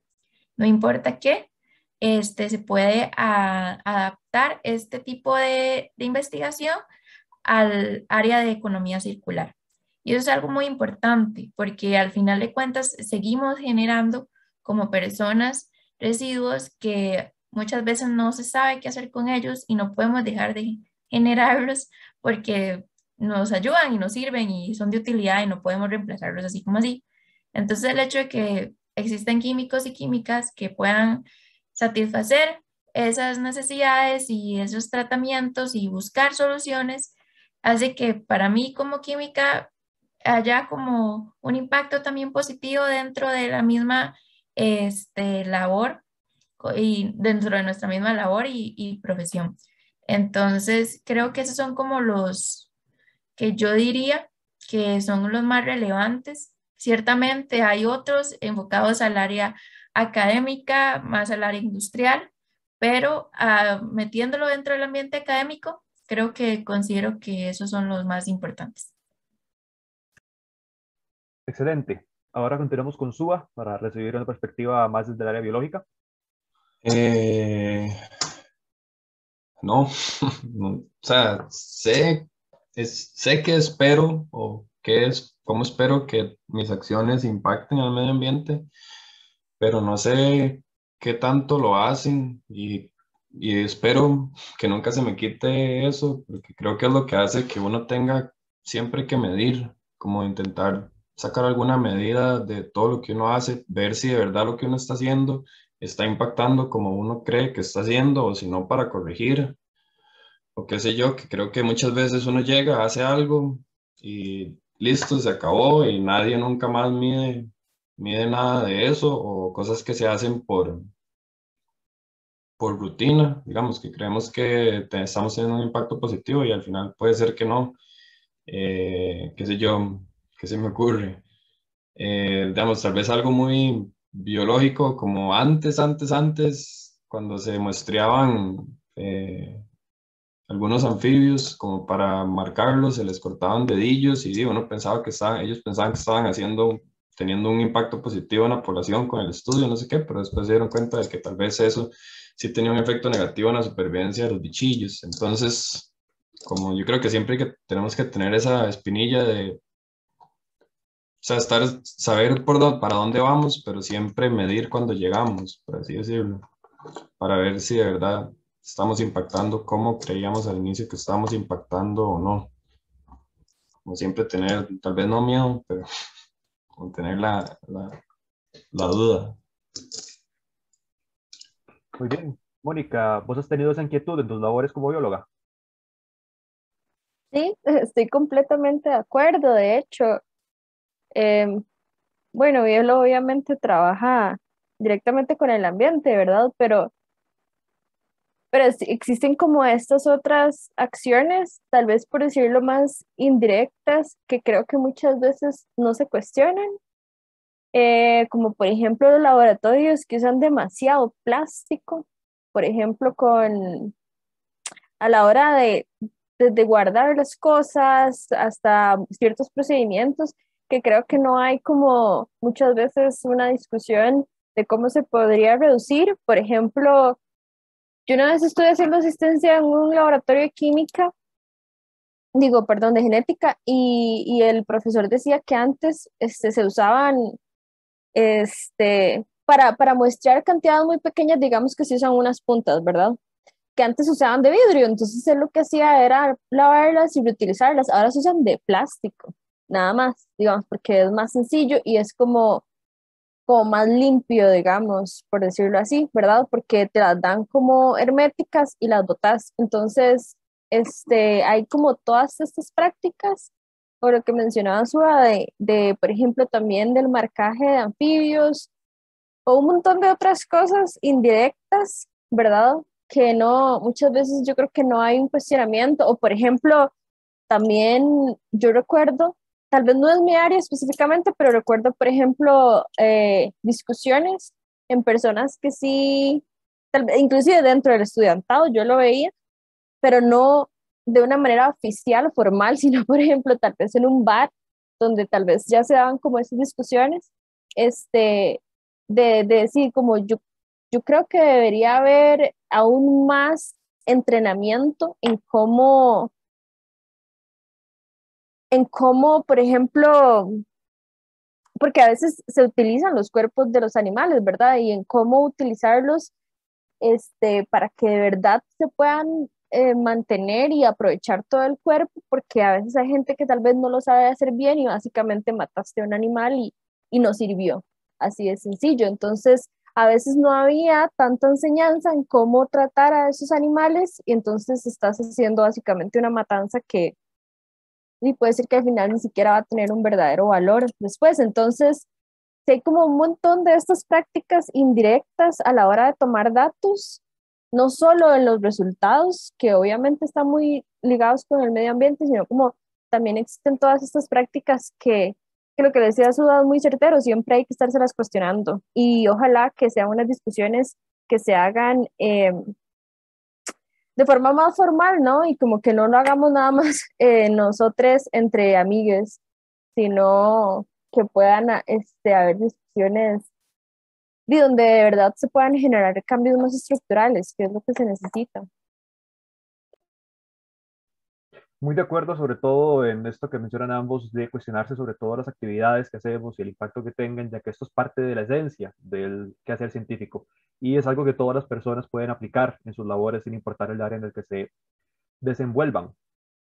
No importa qué, se puede adaptar este tipo de investigación al área de economía circular. Y eso es algo muy importante porque al final de cuentas seguimos generando como personas residuos que muchas veces no se sabe qué hacer con ellos y no podemos dejar de generarlos porque nos ayudan y nos sirven y son de utilidad y no podemos reemplazarlos así como así. Entonces el hecho de que existen químicos y químicas que puedan satisfacer esas necesidades y esos tratamientos y buscar soluciones hace que para mí como química haya como un impacto también positivo dentro de la misma labor y dentro de nuestra misma labor y profesión. Entonces, creo que esos son como los que yo diría que son los más relevantes. Ciertamente hay otros enfocados al área académica, más al área industrial, pero metiéndolo dentro del ambiente académico, creo que considero que esos son los más importantes. Excelente. Ahora continuamos con Suba para recibir una perspectiva más desde el área biológica. No, no, o sea, sé que espero o cómo espero que mis acciones impacten al medio ambiente, pero no sé qué tanto lo hacen y espero que nunca se me quite eso, porque creo que es lo que hace que uno tenga siempre que medir, como intentar sacar alguna medida de todo lo que uno hace, ver si de verdad lo que uno está haciendo está impactando como uno cree que está haciendo o si no para corregir o qué sé yo, que creo que muchas veces uno llega, hace algo y listo, se acabó y nadie nunca más mide nada de eso o cosas que se hacen por rutina, digamos, que creemos que estamos teniendo un impacto positivo y al final puede ser que no. Qué sé yo, qué se me ocurre. Digamos, tal vez algo muy biológico como antes, cuando se muestreaban algunos anfibios como para marcarlos, se les cortaban dedillos y uno pensaba que ellos pensaban que estaban teniendo un impacto positivo en la población con el estudio, no sé qué, pero después se dieron cuenta de que tal vez eso sí tenía un efecto negativo en la supervivencia de los bichillos. Entonces, como yo creo que siempre tenemos que tener esa espinilla de, o sea, saber para dónde vamos, pero siempre medir cuando llegamos, por así decirlo, para ver si de verdad estamos impactando como creíamos al inicio que estábamos impactando o no. Como siempre tener, tal vez no miedo, pero como tener la duda. Muy bien. Mónica, ¿vos has tenido esa inquietud en tus labores como bióloga? Sí, estoy completamente de acuerdo. De hecho, em, bueno, Bielo obviamente trabaja directamente con el ambiente, ¿verdad? Pero sí existen como estas otras acciones, tal vez por decirlo más indirectas, que creo que muchas veces no se cuestionan, como por ejemplo los laboratorios que usan demasiado plástico, por ejemplo, a la hora de guardar las cosas hasta ciertos procedimientos, que creo que no hay como muchas veces una discusión de cómo se podría reducir. Por ejemplo, yo una vez estuve haciendo asistencia en un laboratorio de química, digo, perdón, de genética, y el profesor decía que antes se usaban para muestrear cantidades muy pequeñas, digamos que se usan unas puntas, ¿verdad? Que antes se usaban de vidrio, entonces él lo que hacía era lavarlas y reutilizarlas, ahora se usan de plástico, nada más, digamos, porque es más sencillo y es como más limpio, digamos, por decirlo así, ¿verdad? Porque te las dan como herméticas y las botas. Entonces, hay como todas estas prácticas, por lo que mencionaba Suba, por ejemplo, también del marcaje de anfibios o un montón de otras cosas indirectas, ¿verdad? Que no, muchas veces yo creo que no hay un cuestionamiento, o por ejemplo, también yo recuerdo, tal vez no es mi área específicamente, pero recuerdo, por ejemplo, discusiones en personas que sí, inclusive dentro del estudiantado, yo lo veía, pero no de una manera oficial, formal, sino, por ejemplo, tal vez en un bar, donde tal vez ya se daban como esas discusiones, este, de decir, como yo creo que debería haber aún más entrenamiento en cómo, por ejemplo, porque a veces se utilizan los cuerpos de los animales, ¿verdad? Y en cómo utilizarlos para que de verdad se puedan mantener y aprovechar todo el cuerpo, porque a veces hay gente que tal vez no lo sabe hacer bien y básicamente mataste a un animal y no sirvió. Así de sencillo. Entonces, a veces no había tanta enseñanza en cómo tratar a esos animales y entonces estás haciendo básicamente una matanza que y puede ser que al final ni siquiera va a tener un verdadero valor después. Entonces, sí hay como un montón de estas prácticas indirectas a la hora de tomar datos, no solo en los resultados, que obviamente están muy ligados con el medio ambiente, sino como también existen todas estas prácticas que lo que decía Sudad es muy certero, siempre hay que estárselas cuestionando y ojalá que sean unas discusiones que se hagan de forma más formal, ¿no? Y como que no lo hagamos nada más nosotros entre amigues, sino que puedan haber discusiones de donde de verdad se puedan generar cambios más estructurales, que es lo que se necesita. Muy de acuerdo, sobre todo en esto que mencionan ambos, de cuestionarse sobre todas las actividades que hacemos y el impacto que tengan, ya que esto es parte de la esencia del quehacer científico y es algo que todas las personas pueden aplicar en sus labores sin importar el área en el que se desenvuelvan.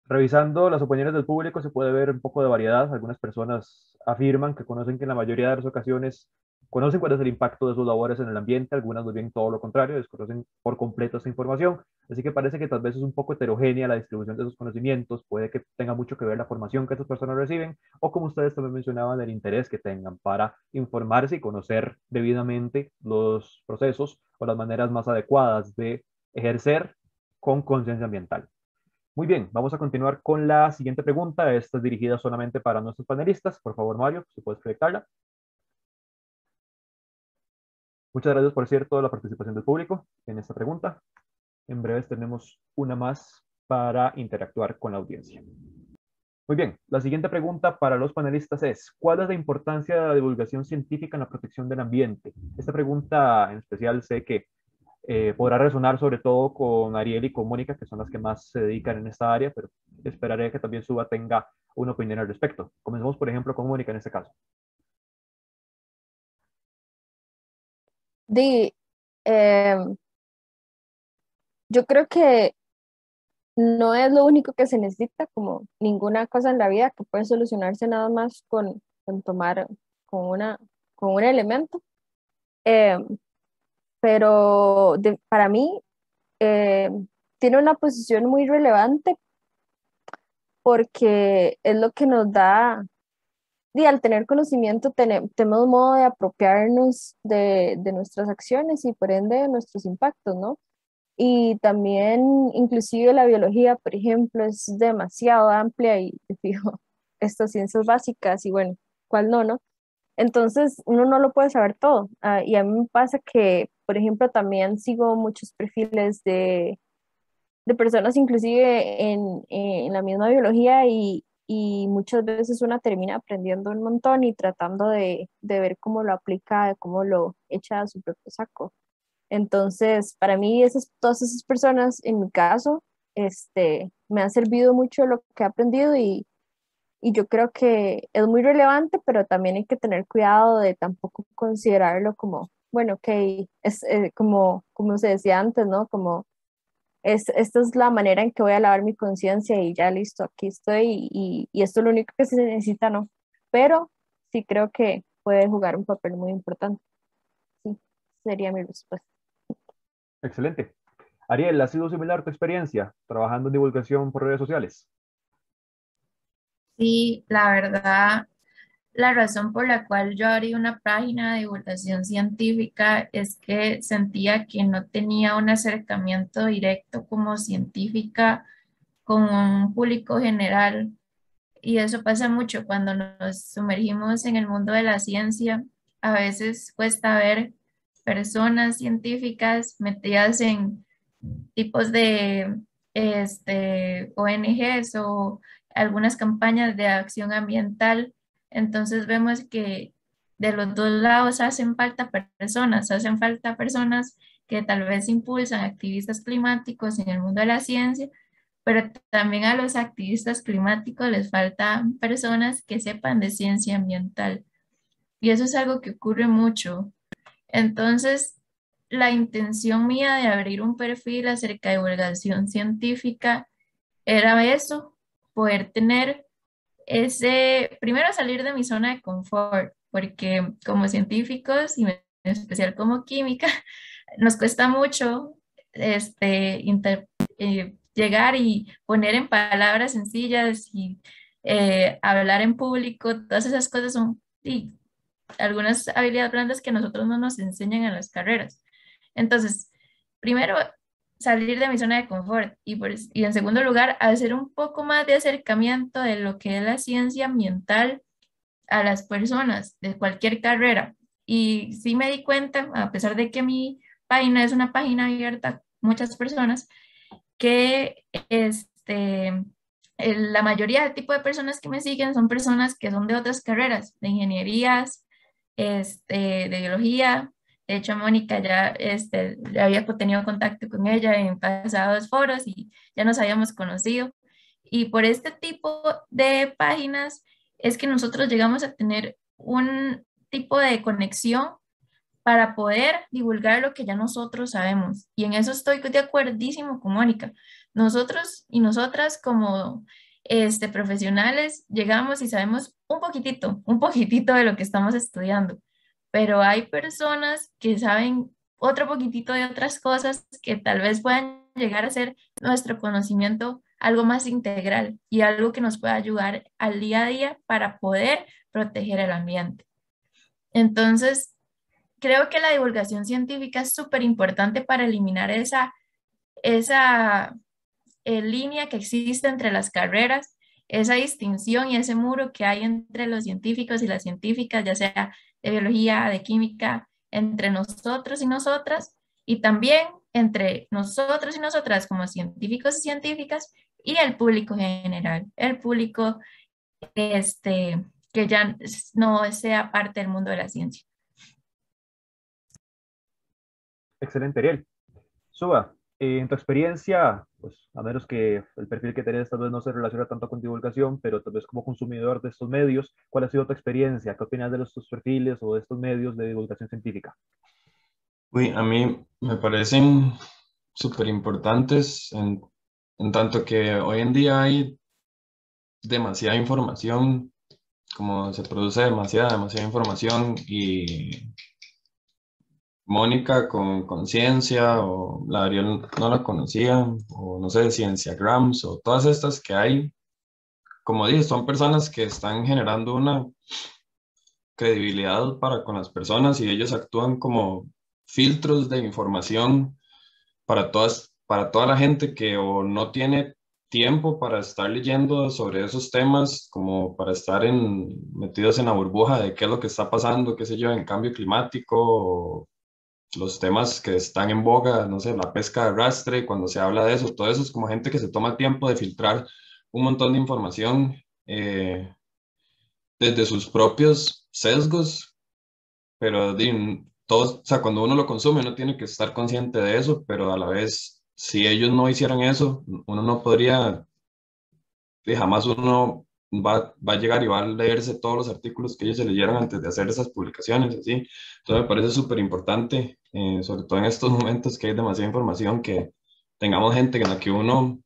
Revisando las opiniones del público se puede ver un poco de variedad. Algunas personas afirman que conocen que en la mayoría de las ocasiones conocen cuál es el impacto de sus labores en el ambiente, algunas más bien todo lo contrario, desconocen por completo esta información. Así que parece que tal vez es un poco heterogénea la distribución de sus conocimientos, puede que tenga mucho que ver la formación que estas personas reciben o como ustedes también mencionaban, el interés que tengan para informarse y conocer debidamente los procesos o las maneras más adecuadas de ejercer con conciencia ambiental. Muy bien, vamos a continuar con la siguiente pregunta. Esta es dirigida solamente para nuestros panelistas. Por favor, Mario, si puedes proyectarla. Muchas gracias, por cierto, la participación del público en esta pregunta. En breves tenemos una más para interactuar con la audiencia. Muy bien, la siguiente pregunta para los panelistas es, ¿cuál es la importancia de la divulgación científica en la protección del ambiente? Esta pregunta en especial sé que podrá resonar sobre todo con Ariel y con Mónica, que son las que más se dedican en esta área, pero esperaré que también Suba tenga una opinión al respecto. Comencemos, por ejemplo, con Mónica en este caso. Yo creo que no es lo único que se necesita, como ninguna cosa en la vida que puede solucionarse nada más con tomar con, con un elemento. Eh, pero para mí eh, tiene una posición muy relevante porque es lo que nos da, y al tener conocimiento tenemos modo de apropiarnos de nuestras acciones y por ende de nuestros impactos, ¿no? Y también, inclusive la biología, por ejemplo, es demasiado amplia y fijo, estas ciencias básicas y bueno, ¿cuál no, no? Entonces, uno no lo puede saber todo. Y a mí me pasa que, por ejemplo, también sigo muchos perfiles de personas, inclusive en la misma biología, y muchas veces una termina aprendiendo un montón y tratando de ver cómo lo aplica, de cómo lo echa a su propio saco. Entonces, para mí, todas esas personas, en mi caso, me han servido mucho lo que he aprendido y yo creo que es muy relevante, pero también hay que tener cuidado de tampoco considerarlo como, bueno, ok, es como se decía antes, ¿no? Como esta es la manera en que voy a lavar mi conciencia y ya listo, aquí estoy y esto es lo único que se necesita, ¿no? Pero sí creo que puede jugar un papel muy importante. Sí, sería mi respuesta. Excelente. Ariel, ¿ha sido similar tu experiencia trabajando en divulgación por redes sociales? Sí, la verdad, la razón por la cual yo abrí una página de divulgación científica es que sentía que no tenía un acercamiento directo como científica con un público general. Y eso pasa mucho cuando nos sumergimos en el mundo de la ciencia. A veces cuesta ver personas científicas metidas en tipos de ONGs o algunas campañas de acción ambiental. Entonces vemos que de los dos lados hacen falta personas que tal vez impulsan activistas climáticos en el mundo de la ciencia, pero también a los activistas climáticos les faltan personas que sepan de ciencia ambiental. Y eso es algo que ocurre mucho. Entonces, la intención mía de abrir un perfil acerca de divulgación científica era eso, poder tener primero salir de mi zona de confort, porque como científicos y en especial como química, nos cuesta mucho llegar y poner en palabras sencillas y hablar en público, todas esas cosas son algunas habilidades blandas que a nosotros no nos enseñan en las carreras. Entonces, primero, salir de mi zona de confort y en segundo lugar, hacer un poco más de acercamiento de lo que es la ciencia ambiental a las personas de cualquier carrera. Y sí me di cuenta, a pesar de que mi página es una página abierta a muchas personas, que la mayoría del tipo de personas que me siguen son personas que son de otras carreras, de ingenierías, de biología. De hecho, Mónica ya había tenido contacto con ella en pasados foros y ya nos habíamos conocido. Y por este tipo de páginas es que nosotros llegamos a tener un tipo de conexión para poder divulgar lo que ya nosotros sabemos. Y en eso estoy de acuerdísimo con Mónica. Nosotros y nosotras como profesionales llegamos y sabemos un poquitito de lo que estamos estudiando, pero hay personas que saben otro poquitito de otras cosas que tal vez puedan llegar a ser nuestro conocimiento algo más integral y algo que nos pueda ayudar al día a día para poder proteger el ambiente. Entonces, creo que la divulgación científica es súper importante para eliminar esa línea que existe entre las carreras, esa distinción y ese muro que hay entre los científicos y las científicas, ya sea de biología, de química, entre nosotros y nosotras, y también entre nosotros y nosotras como científicos y científicas y el público general, el público que ya no sea parte del mundo de la ciencia. Excelente, Ariel. Suba, en tu experiencia, pues a menos que el perfil que tenés tal vez no se relaciona tanto con divulgación, pero tal vez como consumidor de estos medios, ¿cuál ha sido tu experiencia? ¿Qué opinas de estos perfiles o de estos medios de divulgación científica? Uy, a mí me parecen súper importantes en tanto que hoy en día hay demasiada información, como se produce demasiada información y Mónica con Conciencia o la Ariel no la conocía, o no sé, Cienciagrams o todas estas que hay, como dije, son personas que están generando una credibilidad para con las personas y ellos actúan como filtros de información para toda la gente que o no tiene tiempo para estar leyendo sobre esos temas, como para estar metidos en la burbuja de qué es lo que está pasando, qué sé yo, en cambio climático, o los temas que están en boga, no sé, la pesca de arrastre, cuando se habla de eso, todo eso es como gente que se toma tiempo de filtrar un montón de información desde sus propios sesgos, pero todos, o sea, cuando uno lo consume, uno tiene que estar consciente de eso, pero a la vez, si ellos no hicieran eso, uno no podría, y jamás uno va a llegar y va a leerse todos los artículos que ellos se leyeron antes de hacer esas publicaciones, así. Entonces me parece súper importante, sobre todo en estos momentos que hay demasiada información, que tengamos gente en la que uno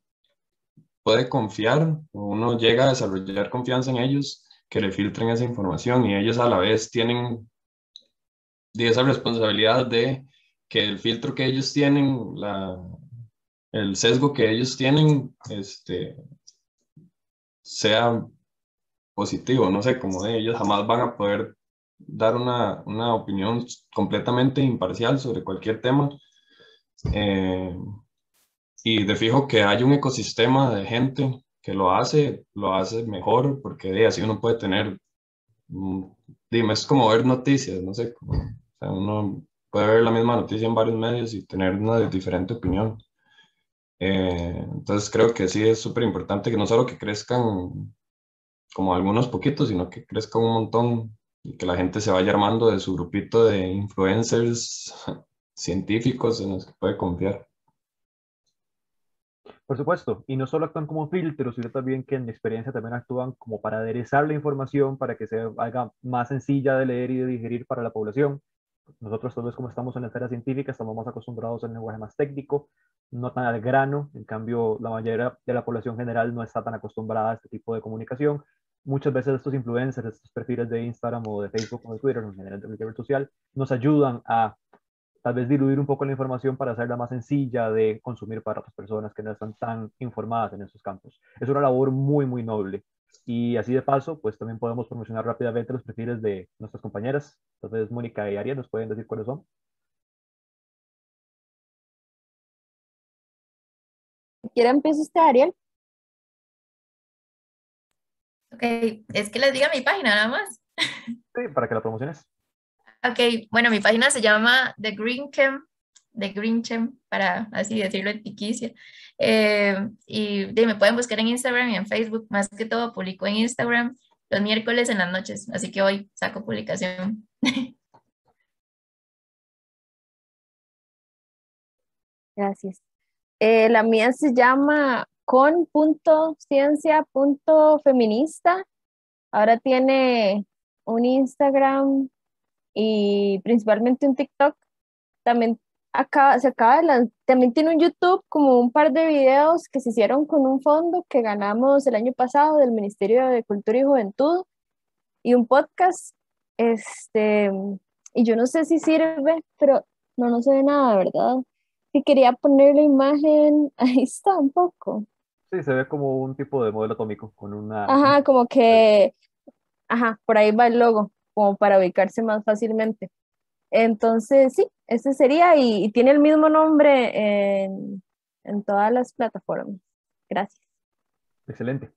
puede confiar, o uno llega a desarrollar confianza en ellos, que le filtren esa información y ellos a la vez tienen de esa responsabilidad de que el filtro que ellos tienen, el sesgo que ellos tienen, sea positivo, no sé, como de ellos jamás van a poder dar una opinión completamente imparcial sobre cualquier tema. eh, y de fijo que hay un ecosistema de gente que lo hace mejor, porque así uno puede tener, mm, dime, es como ver noticias, no sé, o sea, uno puede ver la misma noticia en varios medios y tener una diferente opinión. Entonces creo que sí es súper importante que no solo que crezcan como algunos poquitos, sino que crezca un montón y que la gente se vaya armando de su grupito de influencers científicos en los que puede confiar. Por supuesto, y no solo actúan como filtros, sino también que en mi experiencia también actúan como para aderezar la información para que se haga más sencilla de leer y de digerir para la población. Nosotros tal vez como estamos en la esfera científica estamos más acostumbrados al lenguaje más técnico, no tan al grano, en cambio la mayoría de la población general no está tan acostumbrada a este tipo de comunicación. Muchas veces estos influencers, estos perfiles de Instagram o de Facebook o de Twitter, en general de cualquier red social, nos ayudan a tal vez diluir un poco la información para hacerla más sencilla de consumir para otras personas que no están tan informadas en esos campos. Es una labor muy, muy noble. Y así de paso, pues también podemos promocionar rápidamente los perfiles de nuestras compañeras. Entonces, Mónica y Ariel nos pueden decir cuáles son. Si quiere, empieza usted, Ariel. Ok, es que les diga mi página nada más. Sí, para que la promociones. Ok, bueno, mi página se llama The Green Chem, para así decirlo en tiquicia. Me pueden buscar en Instagram y en Facebook, más que todo publico en Instagram los miércoles en las noches, así que hoy saco publicación. Gracias. La mía se llama con.ciencia.feminista. Ahora tiene un Instagram y principalmente un TikTok. También también tiene un YouTube, como un par de videos que se hicieron con un fondo que ganamos el año pasado del Ministerio de Cultura y Juventud, y un podcast. Este, y yo no sé si sirve, pero no se ve nada, ¿verdad? Si quería poner la imagen, ahí está un poco. Sí, se ve como un tipo de modelo atómico con una... Ajá, como que, ajá, por ahí va el logo, como para ubicarse más fácilmente. Entonces, sí, ese sería, y tiene el mismo nombre en todas las plataformas. Gracias. Excelente.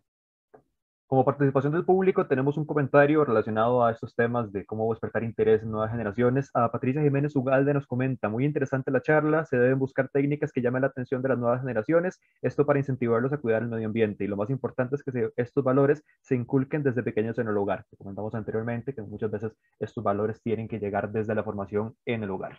Como participación del público, tenemos un comentario relacionado a estos temas de cómo despertar interés en nuevas generaciones. A Patricia Jiménez Ugalde nos comenta, muy interesante la charla, se deben buscar técnicas que llamen la atención de las nuevas generaciones, esto para incentivarlos a cuidar el medio ambiente. Y lo más importante es que estos valores se inculquen desde pequeños en el hogar. Que comentamos anteriormente que muchas veces estos valores tienen que llegar desde la formación en el hogar.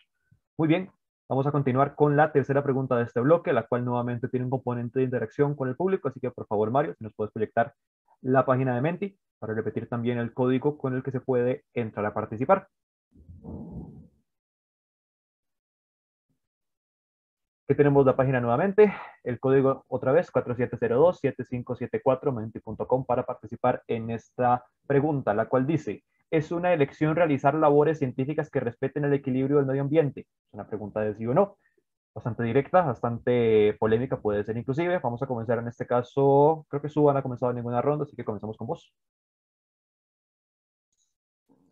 Muy bien, vamos a continuar con la tercera pregunta de este bloque, la cual nuevamente tiene un componente de interacción con el público, así que por favor, Mario, si nos puedes proyectar la página de Menti para repetir también el código con el que se puede entrar a participar. Aquí tenemos la página nuevamente, el código otra vez 4702-7574 menti.com para participar en esta pregunta, la cual dice, ¿es una elección realizar labores científicas que respeten el equilibrio del medio ambiente? Es una pregunta de sí o no. Bastante directa, bastante polémica puede ser inclusive. Vamos a comenzar en este caso, creo que Suban ha comenzado ninguna ronda, así que comenzamos con vos.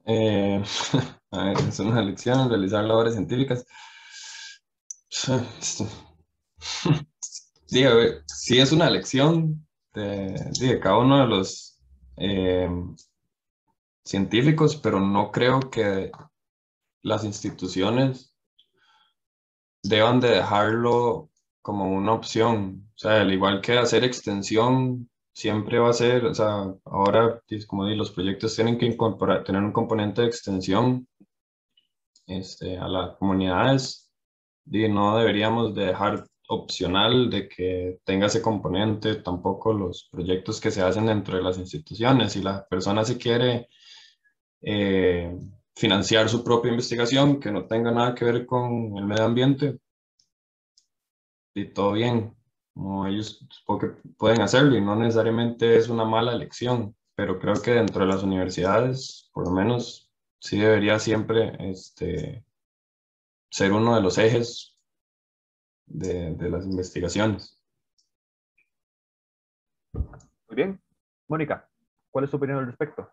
A ver, es una elección, realizar labores científicas. Sí, a ver, sí es una elección de cada uno de los eh, científicos, pero no creo que las instituciones deban de dejarlo como una opción. O sea, al igual que hacer extensión, siempre va a ser, o sea, ahora, como digo, los proyectos tienen que incorporar, tener un componente de extensión a las comunidades, y no deberíamos de dejar opcional de que tenga ese componente tampoco los proyectos que se hacen dentro de las instituciones. Si la persona se quiere eh, financiar su propia investigación que no tenga nada que ver con el medio ambiente, y todo bien, como ellos porque pueden hacerlo y no necesariamente es una mala elección, pero creo que dentro de las universidades, por lo menos, sí debería siempre ser uno de los ejes de las investigaciones. Muy bien. Mónica, ¿cuál es tu opinión al respecto?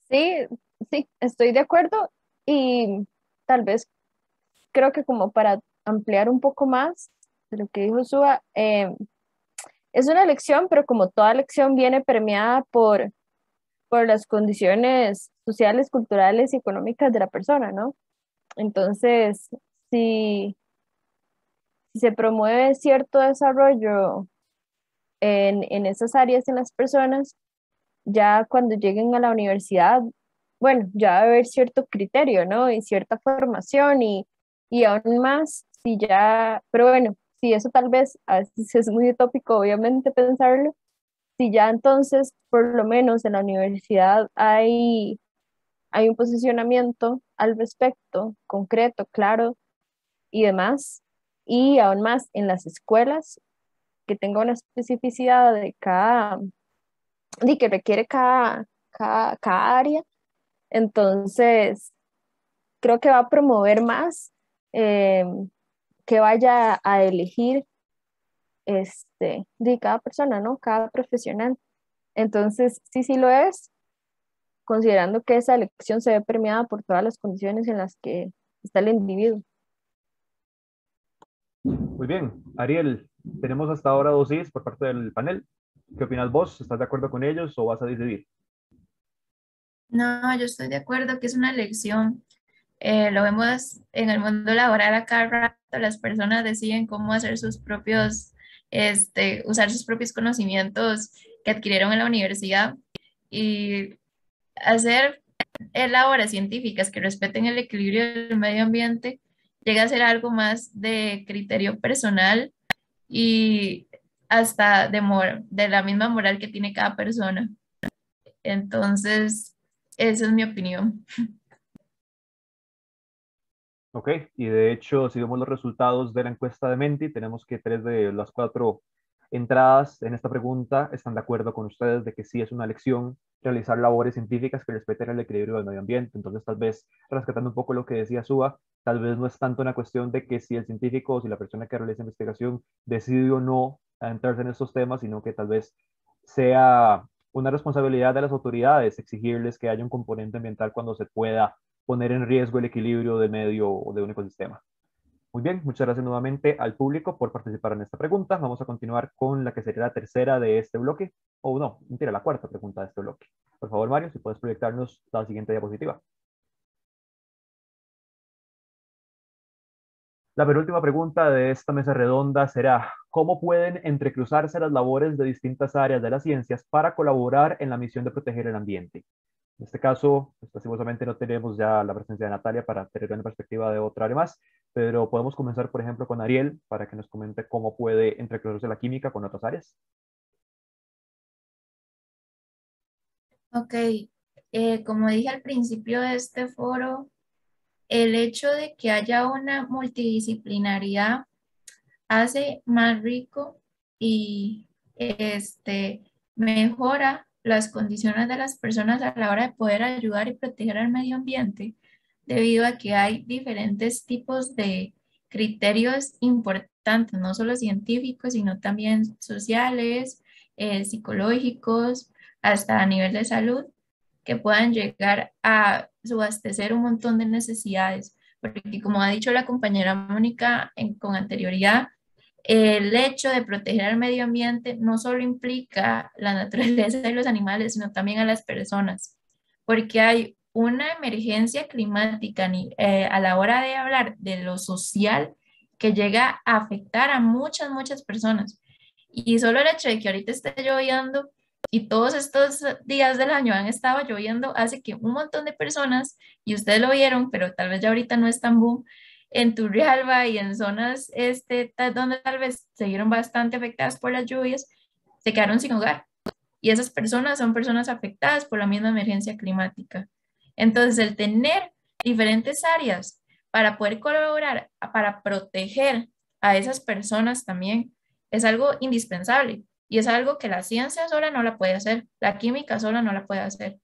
Sí, sí, estoy de acuerdo y tal vez creo que como para ampliar un poco más de lo que dijo Suba, es una elección, pero como toda elección viene premiada por las condiciones sociales, culturales y económicas de la persona, ¿no? Entonces, si, si se promueve cierto desarrollo en esas áreas en las personas, ya cuando lleguen a la universidad, bueno, ya va a haber cierto criterio, ¿no? Y cierta formación y aún más, si ya, pero bueno, si eso tal vez a veces es muy utópico, obviamente, pensarlo, si ya entonces, por lo menos en la universidad hay un posicionamiento al respecto, concreto, claro y demás, y aún más en las escuelas, que tenga una especificidad de cada, de que requiere cada área, entonces creo que va a promover más eh, que vaya a elegir de cada persona, ¿no? Cada profesional. Entonces, sí, sí lo es, considerando que esa elección se ve premiada por todas las condiciones en las que está el individuo. Muy bien. Ariel, tenemos hasta ahora dos sís por parte del panel. ¿Qué opinas vos? ¿Estás de acuerdo con ellos o vas a decidir? No, yo estoy de acuerdo que es una elección. Lo vemos en el mundo laboral a cada rato, las personas deciden cómo hacer sus propios, usar sus propios conocimientos que adquirieron en la universidad y hacer labores científicas que respeten el equilibrio del medio ambiente llega a ser algo más de criterio personal y hasta de la misma moral que tiene cada persona. Entonces, esa es mi opinión. Ok, y de hecho, si vemos los resultados de la encuesta de Menti, tenemos que 3 de las 4 entradas en esta pregunta están de acuerdo con ustedes de que sí es una elección realizar labores científicas que respeten el equilibrio del medio ambiente. Entonces, tal vez, rescatando un poco lo que decía Suba, tal vez no es tanto una cuestión de que si el científico o si la persona que realiza investigación decide o no entrarse en estos temas, sino que tal vez sea una responsabilidad de las autoridades exigirles que haya un componente ambiental cuando se pueda poner en riesgo el equilibrio del medio o de un ecosistema. Muy bien, muchas gracias nuevamente al público por participar en esta pregunta. Vamos a continuar con la que sería la tercera de este bloque, o no, mentira, la cuarta pregunta de este bloque. Por favor, Mario, si puedes proyectarnos la siguiente diapositiva. La penúltima pregunta de esta mesa redonda será, ¿cómo pueden entrecruzarse las labores de distintas áreas de las ciencias para colaborar en la misión de proteger el ambiente? En este caso, pues, lastimosamente no tenemos ya la presencia de Natalia para tener una perspectiva de otra área más, pero podemos comenzar, por ejemplo, con Ariel para que nos comente cómo puede entrecruzarse la química con otras áreas. Ok, como dije al principio de este foro, el hecho de que haya una multidisciplinaridad hace más rico y mejora las condiciones de las personas a la hora de poder ayudar y proteger al medio ambiente, debido a que hay diferentes tipos de criterios importantes, no solo científicos, sino también sociales, psicológicos, hasta a nivel de salud, que puedan llegar a subastecer un montón de necesidades. Porque como ha dicho la compañera Mónica con anterioridad, el hecho de proteger al medio ambiente no solo implica la naturaleza de los animales, sino también a las personas, porque hay una emergencia climática a la hora de hablar de lo social que llega a afectar a muchas personas. Y solo el hecho de que ahorita esté lloviendo y todos estos días del año han estado lloviendo hace que un montón de personas, y ustedes lo vieron, pero tal vez ya ahorita no es tan boom, en Turrialba y en zonas donde tal vez se vieron bastante afectadas por las lluvias, se quedaron sin hogar. Y esas personas son personas afectadas por la misma emergencia climática. Entonces, el tener diferentes áreas para poder colaborar, para proteger a esas personas también, es algo indispensable. Y es algo que la ciencia sola no la puede hacer, la química sola no la puede hacer.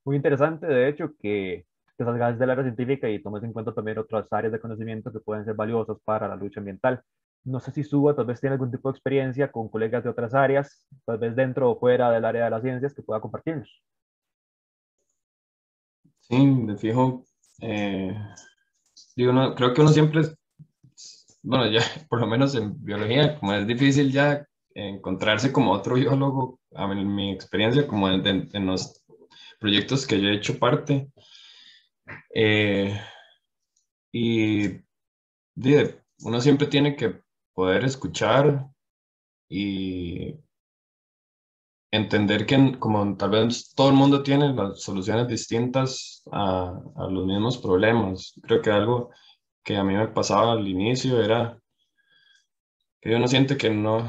Muy interesante, de hecho, que te salgas del área científica y tomes en cuenta también otras áreas de conocimiento que pueden ser valiosas para la lucha ambiental. No sé si Suba tal vez tiene algún tipo de experiencia con colegas de otras áreas, tal vez dentro o fuera del área de las ciencias, que pueda compartirnos. Sí, de fijo, creo que uno siempre, bueno, ya por lo menos en biología, como es difícil ya encontrarse como otro biólogo, en mi experiencia, como en los proyectos que yo he hecho parte, eh, y uno siempre tiene que poder escuchar y entender que como tal vez todo el mundo tiene las soluciones distintas a los mismos problemas. Creo que algo que a mí me pasaba al inicio era que uno siente que no,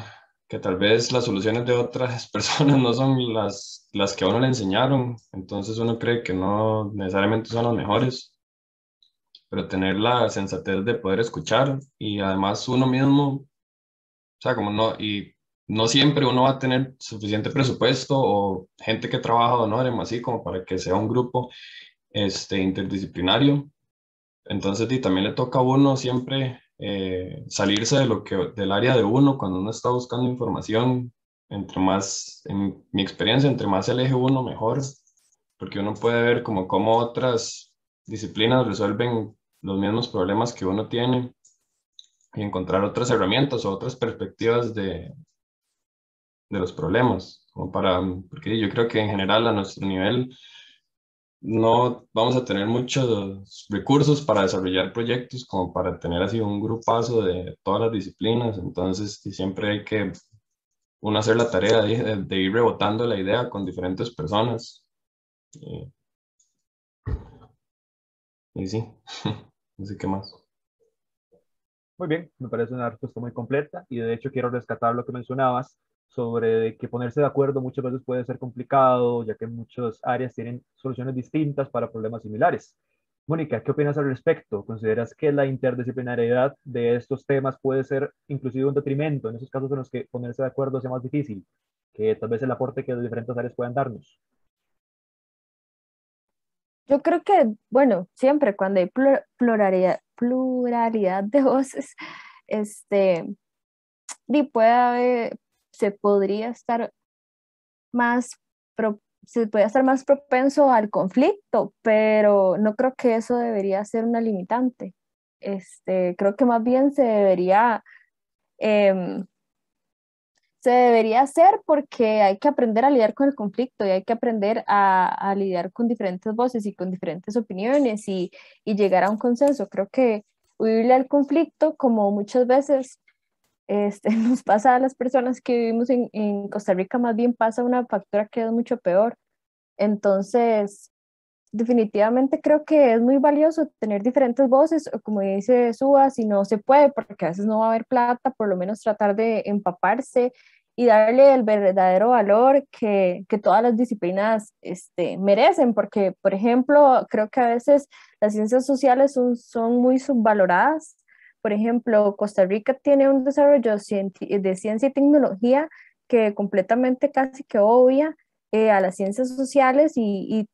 que tal vez las soluciones de otras personas no son las que a uno le enseñaron, entonces uno cree que no necesariamente son las mejores, pero tener la sensatez de poder escuchar y además uno mismo, o sea, como no, y no siempre uno va a tener suficiente presupuesto o gente que trabaja de honor, así como para que sea un grupo interdisciplinario. Entonces, y también le toca a uno siempre salirse del área de uno cuando uno está buscando información. Entre más, en mi experiencia, entre más se aleje uno, mejor, porque uno puede ver como cómo otras disciplinas resuelven los mismos problemas que uno tiene y encontrar otras herramientas o otras perspectivas de los problemas, porque yo creo que en general a nuestro nivel no vamos a tener muchos recursos para desarrollar proyectos como para tener así un grupazo de todas las disciplinas, entonces siempre hay que uno hacer la tarea de ir rebotando la idea con diferentes personas. Y sí, no sé qué más. Muy bien, me parece una respuesta muy completa y de hecho quiero rescatar lo que mencionabas sobre que ponerse de acuerdo muchas veces puede ser complicado, ya que muchas áreas tienen soluciones distintas para problemas similares. Mónica, ¿qué opinas al respecto? ¿Consideras que la interdisciplinariedad de estos temas puede ser inclusive un detrimento en esos casos en los que ponerse de acuerdo sea más difícil que tal vez el aporte que las diferentes áreas puedan darnos? Yo creo que, bueno, siempre cuando hay pluralidad de voces, este, puede haber, se podría estar más se puede estar más propenso al conflicto, pero no creo que eso debería ser una limitante. Creo que más bien em, se debería hacer porque hay que aprender a lidiar con el conflicto y hay que aprender a lidiar con diferentes voces y con diferentes opiniones y llegar a un consenso. Creo que huirle al conflicto, como muchas veces nos pasa a las personas que vivimos en Costa Rica, más bien pasa una factura que es mucho peor. Entonces, definitivamente creo que es muy valioso tener diferentes voces, o como dice Suba, si no se puede, porque a veces no va a haber plata, por lo menos tratar de empaparse y darle el verdadero valor que todas las disciplinas merecen, porque, por ejemplo, creo que a veces las ciencias sociales son muy subvaloradas. Por ejemplo, Costa Rica tiene un desarrollo de ciencia y tecnología que completamente casi que obvia a las ciencias sociales y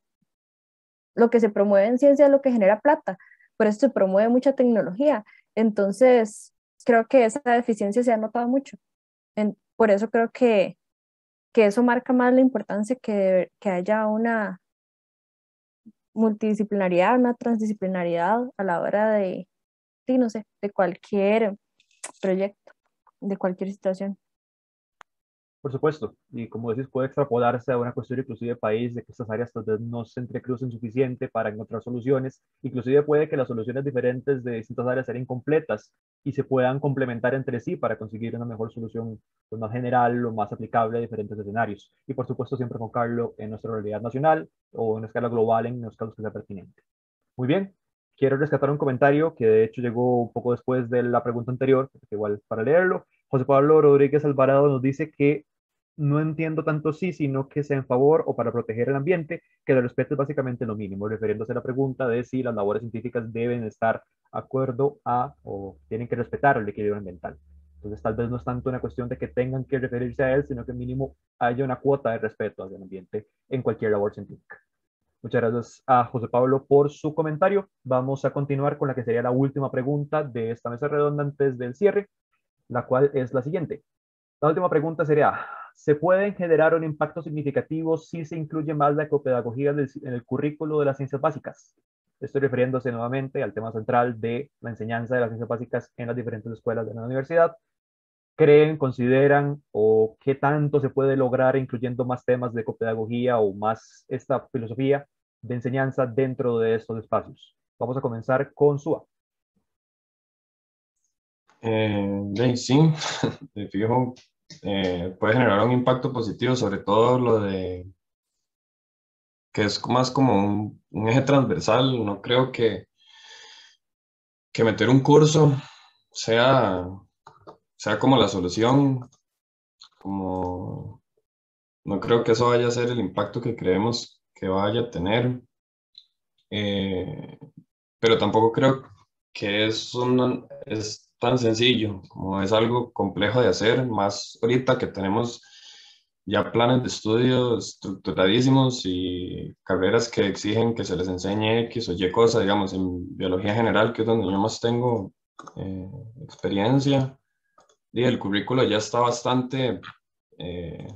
lo que se promueve en ciencia es lo que genera plata, por eso se promueve mucha tecnología. Entonces, creo que esa deficiencia se ha notado mucho. Por eso creo que eso marca más la importancia que haya una multidisciplinaridad, una transdisciplinaridad a la hora sí, no sé, de cualquier proyecto, de cualquier situación. Por supuesto, y como decís, puede extrapolarse a una cuestión inclusive de país, de que estas áreas tal vez no se entrecrucen suficiente para encontrar soluciones, inclusive puede que las soluciones diferentes de distintas áreas sean incompletas y se puedan complementar entre sí para conseguir una mejor solución pues, más general o más aplicable a diferentes escenarios. Y por supuesto siempre enfocarlo en nuestra realidad nacional o en escala global en los casos que sea pertinente. Muy bien, quiero rescatar un comentario que de hecho llegó un poco después de la pregunta anterior, igual para leerlo. José Pablo Rodríguez Alvarado nos dice que no entiendo tanto sí, sino que sea en favor o para proteger el ambiente, que el respeto es básicamente lo mínimo, refiriéndose a la pregunta de si las labores científicas deben estar acuerdo a o tienen que respetar el equilibrio ambiental. Entonces, tal vez no es tanto una cuestión de que tengan que referirse a él, sino que mínimo haya una cuota de respeto al ambiente en cualquier labor científica. Muchas gracias a José Pablo por su comentario. Vamos a continuar con la que sería la última pregunta de esta mesa redonda antes del cierre, la cual es la siguiente. La última pregunta sería, ¿se puede generar un impacto significativo si se incluye más la ecopedagogía en el currículo de las ciencias básicas? Estoy refiriéndose nuevamente al tema central de la enseñanza de las ciencias básicas en las diferentes escuelas de la universidad. ¿Creen, consideran o qué tanto se puede lograr incluyendo más temas de ecopedagogía o más esta filosofía de enseñanza dentro de estos espacios? Vamos a comenzar con Sua. Sí, de fijo, puede generar un impacto positivo, sobre todo lo de que es más como un eje transversal. No creo que meter un curso sea como la solución, como no creo que eso vaya a ser el impacto que creemos que vaya a tener, eh, pero tampoco creo que es tan sencillo, como es algo complejo de hacer, más ahorita que tenemos ya planes de estudio estructuradísimos y carreras que exigen que se les enseñe X o Y cosas, digamos, en biología general, que es donde yo más tengo experiencia, y el currículo ya está bastante eh,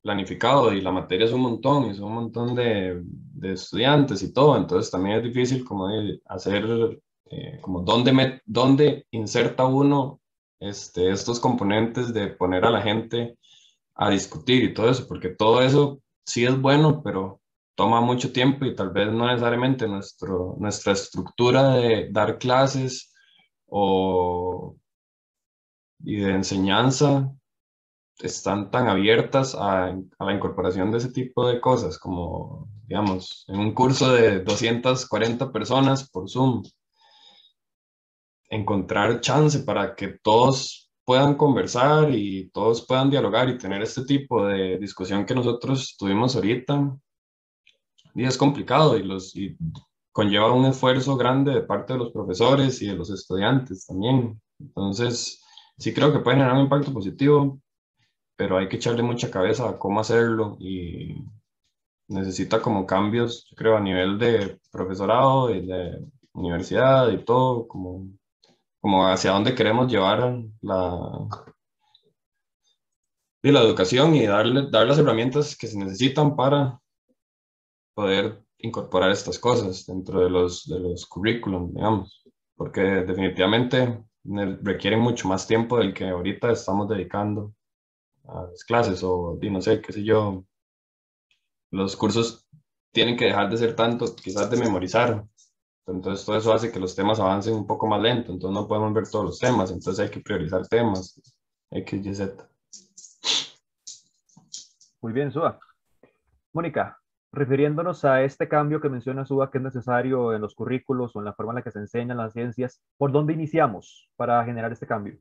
planificado y la materia es un montón, y son un montón de estudiantes y todo, entonces también es difícil como de hacer, como dónde inserta uno estos componentes de poner a la gente a discutir y todo eso, porque todo eso sí es bueno, pero toma mucho tiempo y tal vez no necesariamente nuestra estructura de dar clases o, y de enseñanza están tan abiertas a la incorporación de ese tipo de cosas, como, digamos, en un curso de 240 personas por Zoom, encontrar chance para que todos puedan conversar y todos puedan dialogar y tener este tipo de discusión que nosotros tuvimos ahorita, y es complicado y conlleva un esfuerzo grande de parte de los profesores y de los estudiantes también. Entonces, sí creo que puede generar un impacto positivo, pero hay que echarle mucha cabeza a cómo hacerlo y necesita como cambios, yo creo, a nivel de profesorado y de universidad y todo, como hacia dónde queremos llevar y la educación y dar las herramientas que se necesitan para poder incorporar estas cosas dentro de los currículum, digamos, porque definitivamente requieren mucho más tiempo del que ahorita estamos dedicando a las clases o, y no sé, qué sé yo, los cursos tienen que dejar de ser tanto, quizás de memorizar. Entonces todo eso hace que los temas avancen un poco más lento, entonces no podemos ver todos los temas, entonces hay que priorizar temas, X, Y, Z. Muy bien, Suba. Mónica, refiriéndonos a este cambio que menciona Suba, que es necesario en los currículos o en la forma en la que se enseñan las ciencias, ¿por dónde iniciamos para generar este cambio?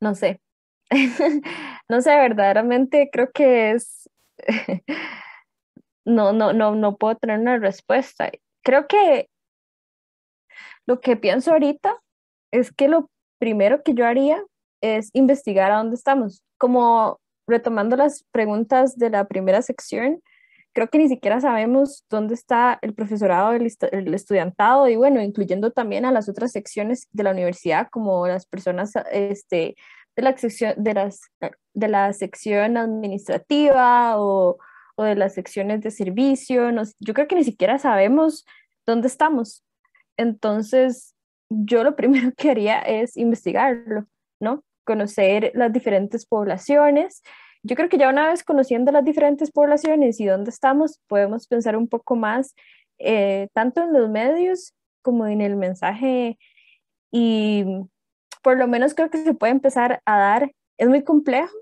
No sé. No sé, verdaderamente creo que es, no puedo tener una respuesta. Creo que lo que pienso ahorita es que lo primero que yo haría es investigar a dónde estamos. Como retomando las preguntas de la primera sección, creo que ni siquiera sabemos dónde está el profesorado, el estudiantado y bueno, incluyendo también a las otras secciones de la universidad, como las personas de la sección, de la sección administrativa o de las secciones de servicio. Yo creo que ni siquiera sabemos dónde estamos. Entonces, yo lo primero que haría es investigarlo, ¿no? Conocer las diferentes poblaciones. Yo creo que ya una vez conociendo las diferentes poblaciones y dónde estamos, podemos pensar un poco más, tanto en los medios como en el mensaje, y por lo menos creo que se puede empezar a dar. Es muy complejo,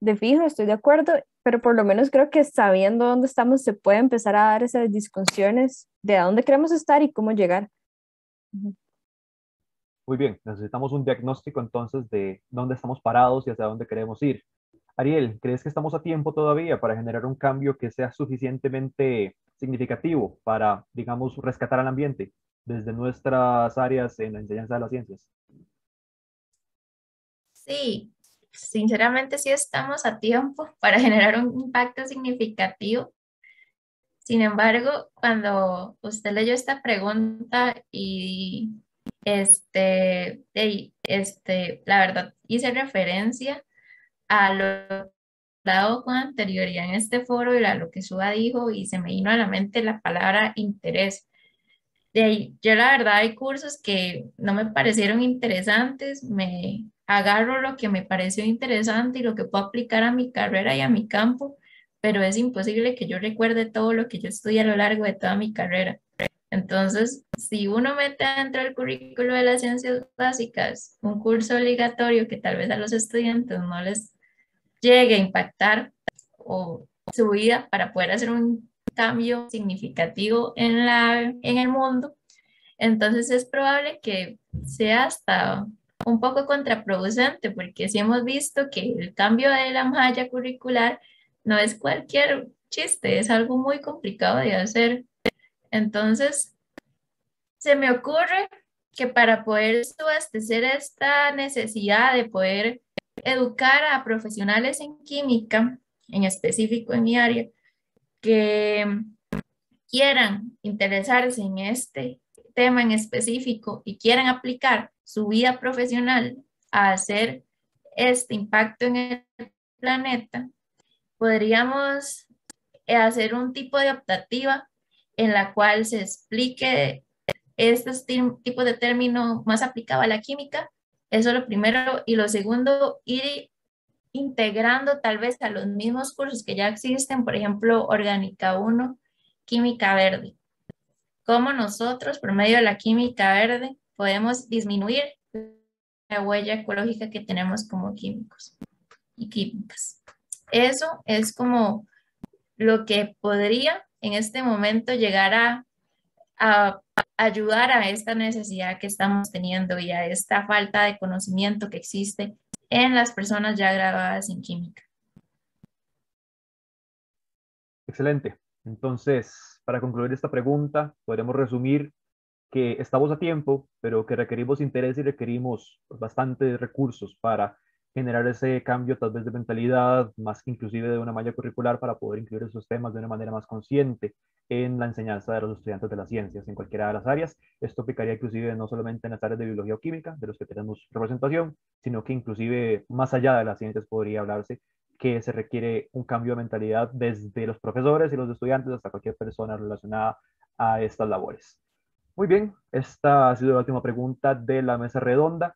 de fijo, estoy de acuerdo, pero por lo menos creo que sabiendo dónde estamos se puede empezar a dar esas discusiones de a dónde queremos estar y cómo llegar. Ujú. Muy bien, necesitamos un diagnóstico entonces de dónde estamos parados y hacia dónde queremos ir. Ariel, ¿crees que estamos a tiempo todavía para generar un cambio que sea suficientemente significativo para, digamos, rescatar al ambiente desde nuestras áreas en la enseñanza de las ciencias? Sí, sinceramente sí estamos a tiempo para generar un impacto significativo. Sin embargo, cuando usted leyó esta pregunta y la verdad hice referencia a lo dado con anterioridad en este foro y a lo que Suba dijo y se me vino a la mente la palabra interés. De ahí, yo la verdad hay cursos que no me parecieron interesantes, me agarro lo que me pareció interesante y lo que puedo aplicar a mi carrera y a mi campo, pero es imposible que yo recuerde todo lo que yo estudié a lo largo de toda mi carrera. Entonces, si uno mete dentro del currículo de las ciencias básicas un curso obligatorio que tal vez a los estudiantes no les llegue a impactar o su vida para poder hacer un cambio significativo en el mundo, entonces es probable que sea hasta un poco contraproducente, porque si hemos visto que el cambio de la malla curricular no es cualquier chiste, es algo muy complicado de hacer. Entonces, se me ocurre que para poder abastecer esta necesidad de poder educar a profesionales en química, en específico en mi área, que quieran interesarse en este tema en específico y quieran aplicar su vida profesional a hacer este impacto en el planeta, podríamos hacer un tipo de optativa en la cual se explique estos tipos de términos más aplicados a la química. Eso es lo primero. Y lo segundo, ir integrando tal vez a los mismos cursos que ya existen, por ejemplo, Orgánica 1, Química Verde. Cómo nosotros, por medio de la química verde, podemos disminuir la huella ecológica que tenemos como químicos y químicas. Eso es como lo que podría en este momento llegar a ayudar a esta necesidad que estamos teniendo y a esta falta de conocimiento que existe en las personas ya graduadas en química. Excelente. Entonces, para concluir esta pregunta, podremos resumir que estamos a tiempo, pero que requerimos interés y requerimos bastantes recursos para generar ese cambio tal vez de mentalidad, más que inclusive de una malla curricular, para poder incluir esos temas de una manera más consciente en la enseñanza de los estudiantes de las ciencias, en cualquiera de las áreas. Esto aplicaría inclusive no solamente en las áreas de biología o química, de los que tenemos representación, sino que inclusive más allá de las ciencias podría hablarse que se requiere un cambio de mentalidad desde los profesores y los estudiantes hasta cualquier persona relacionada a estas labores. Muy bien, esta ha sido la última pregunta de la mesa redonda.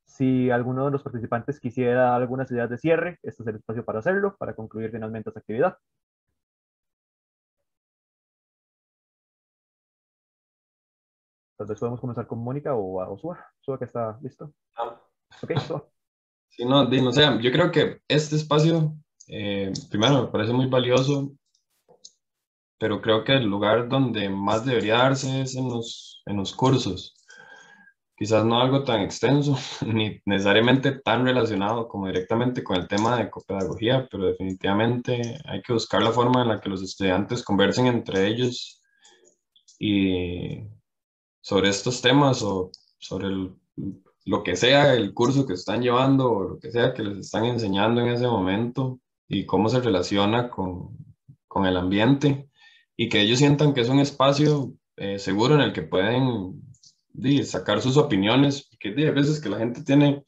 Si alguno de los participantes quisiera algunas ideas de cierre, este es el espacio para hacerlo, para concluir finalmente esta actividad. Tal vez podemos comenzar con Mónica o Sua. Sua, que está listo. Ok, Sua. Sí, no, no sé, yo creo que este espacio, primero, me parece muy valioso, pero creo que el lugar donde más debería darse es en los cursos. Quizás no algo tan extenso, ni necesariamente tan relacionado como directamente con el tema de ecopedagogía, pero definitivamente hay que buscar la forma en la que los estudiantes conversen entre ellos y sobre estos temas o sobre lo que sea el curso que están llevando o lo que sea que les están enseñando en ese momento y cómo se relaciona con el ambiente y que ellos sientan que es un espacio seguro en el que pueden sacar sus opiniones, porque hay veces que la gente tiene,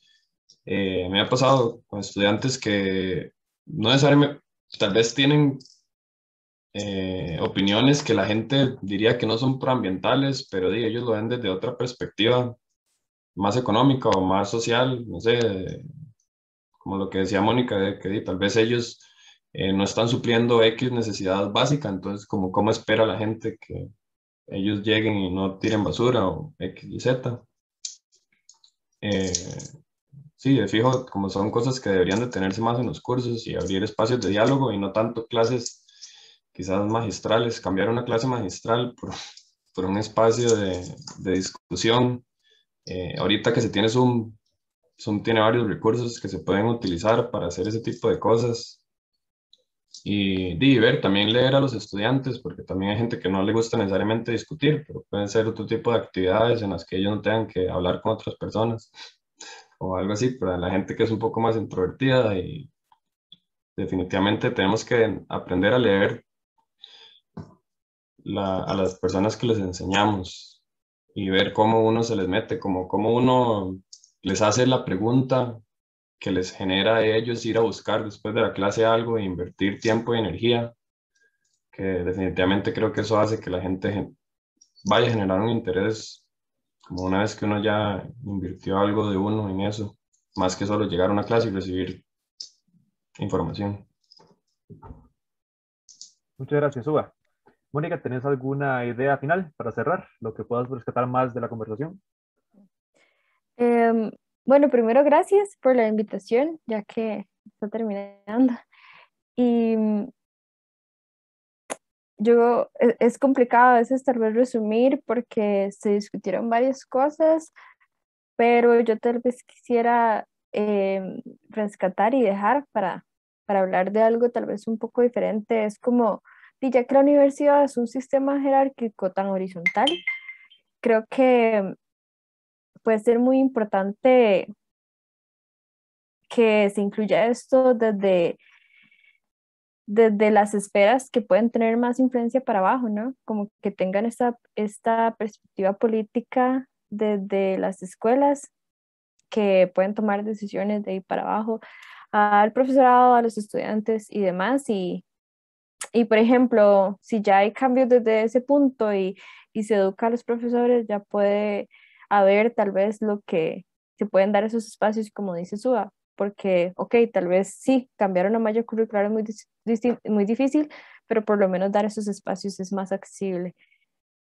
me ha pasado con estudiantes que no necesariamente, tal vez tienen opiniones que la gente diría que no son proambientales, pero ellos lo ven desde otra perspectiva más económica o más social, no sé, como lo que decía Mónica, de que tal vez ellos no están supliendo X necesidad básica, entonces como cómo espera la gente que ellos lleguen y no tiren basura o X y Z. Sí, de fijo, como son cosas que deberían de tenerse más en los cursos y abrir espacios de diálogo y no tanto clases quizás magistrales, cambiar una clase magistral por un espacio de discusión. Ahorita que se tiene Zoom, Zoom tiene varios recursos que se pueden utilizar para hacer ese tipo de cosas. Y ver, también leer a los estudiantes, porque también hay gente que no le gusta necesariamente discutir, pero pueden ser otro tipo de actividades en las que ellos no tengan que hablar con otras personas o algo así, para la gente que es un poco más introvertida y definitivamente tenemos que aprender a leer a las personas que les enseñamos y ver cómo uno se les mete, cómo uno les hace la pregunta que les genera a ellos ir a buscar después de la clase algo e invertir tiempo y energía, que definitivamente creo que eso hace que la gente vaya a generar un interés como una vez que uno ya invirtió algo de uno en eso, más que solo llegar a una clase y recibir información. Muchas gracias, Suba. Mónica, ¿tenés alguna idea final para cerrar? Lo que puedas rescatar más de la conversación. Bueno, primero gracias por la invitación, ya que está terminando. Y es complicado a veces tal vez resumir porque se discutieron varias cosas, pero yo tal vez quisiera rescatar y dejar para hablar de algo tal vez un poco diferente. Es como, ya que la universidad es un sistema jerárquico tan horizontal, creo que puede ser muy importante que se incluya esto desde las esferas que pueden tener más influencia para abajo, ¿no? Como que tengan esta perspectiva política desde las escuelas que pueden tomar decisiones de ahí para abajo al profesorado, a los estudiantes y demás. Y por ejemplo, si ya hay cambios desde ese punto y se educa a los profesores, ya puede haber tal vez lo que se pueden dar esos espacios, como dice Suba, porque, ok, tal vez sí, cambiar una malla curricular es muy difícil, pero por lo menos dar esos espacios es más accesible.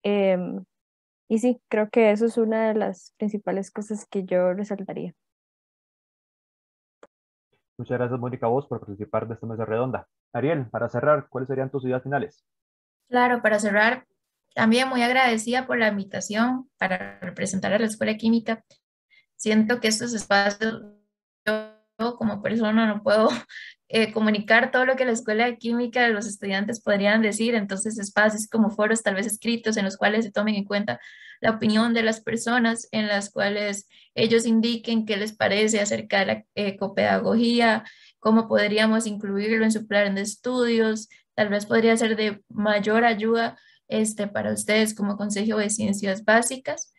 Y sí, creo que eso es una de las principales cosas que yo resaltaría. Muchas gracias, Mónica, a vos por participar de esta mesa redonda. Ariel, para cerrar, ¿cuáles serían tus ideas finales? Claro, para cerrar, también muy agradecida por la invitación para representar a la Escuela de Química. Siento que estos espacios como persona no puedo comunicar todo lo que la escuela de química de los estudiantes podrían decir, entonces espacios como foros tal vez escritos en los cuales se tomen en cuenta la opinión de las personas, en las cuales ellos indiquen qué les parece acerca de la ecopedagogía, cómo podríamos incluirlo en su plan de estudios, tal vez podría ser de mayor ayuda para ustedes como Consejo de Ciencias Básicas.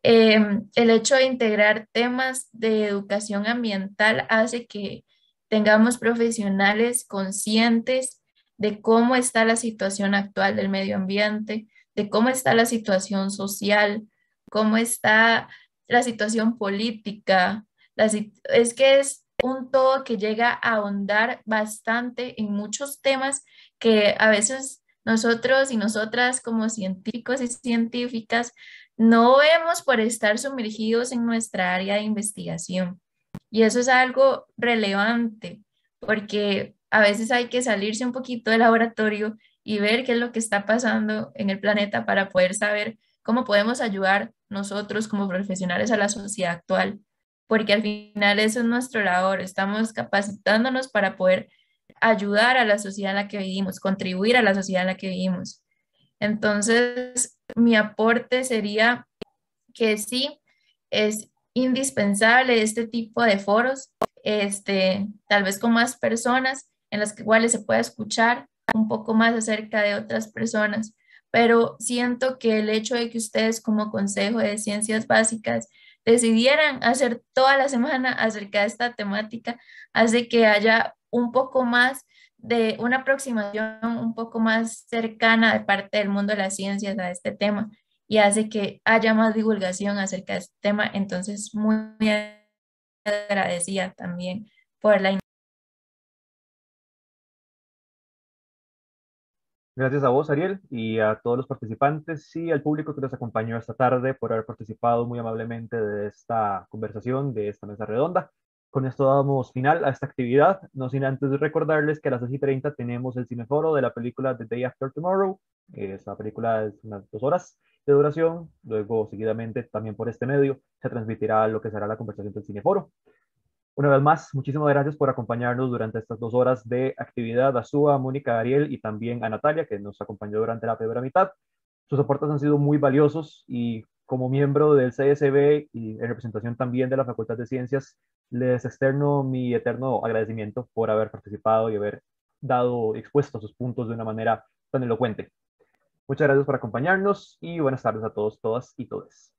El hecho de integrar temas de educación ambiental hace que tengamos profesionales conscientes de cómo está la situación actual del medio ambiente, de cómo está la situación social, cómo está la situación política. Es que es un todo que llega a ahondar bastante en muchos temas que a veces nosotros y nosotras como científicos y científicas no vemos por estar sumergidos en nuestra área de investigación. Y eso es algo relevante, porque a veces hay que salirse un poquito del laboratorio y ver qué es lo que está pasando en el planeta para poder saber cómo podemos ayudar nosotros como profesionales a la sociedad actual, porque al final eso es nuestra labor, estamos capacitándonos para poder ayudar a la sociedad en la que vivimos, contribuir a la sociedad en la que vivimos. Entonces, mi aporte sería que sí, es indispensable este tipo de foros, tal vez con más personas en las que iguales se pueda escuchar un poco más acerca de otras personas, pero siento que el hecho de que ustedes como Consejo de Ciencias Básicas decidieran hacer toda la semana acerca de esta temática hace que haya un poco más de una aproximación un poco más cercana de parte del mundo de las ciencias a este tema y hace que haya más divulgación acerca de este tema. Entonces, muy agradecida también por la... Gracias a vos, Ariel, y a todos los participantes y al público que nos acompañó esta tarde por haber participado muy amablemente de esta conversación, de esta mesa redonda. Con esto damos final a esta actividad, no sin antes recordarles que a las 6:30 tenemos el cineforo de la película The Day After Tomorrow. Esta película es unas 2 horas de duración, luego seguidamente también por este medio se transmitirá lo que será la conversación del cineforo. Una vez más, muchísimas gracias por acompañarnos durante estas 2 horas de actividad, a Sua, a Mónica, a Ariel y también a Natalia, que nos acompañó durante la primera mitad. Sus aportes han sido muy valiosos y como miembro del CSB y en representación también de la Facultad de Ciencias, les externo mi eterno agradecimiento por haber participado y haber dado, expuesto sus puntos de una manera tan elocuente. Muchas gracias por acompañarnos y buenas tardes a todos, todas y todes.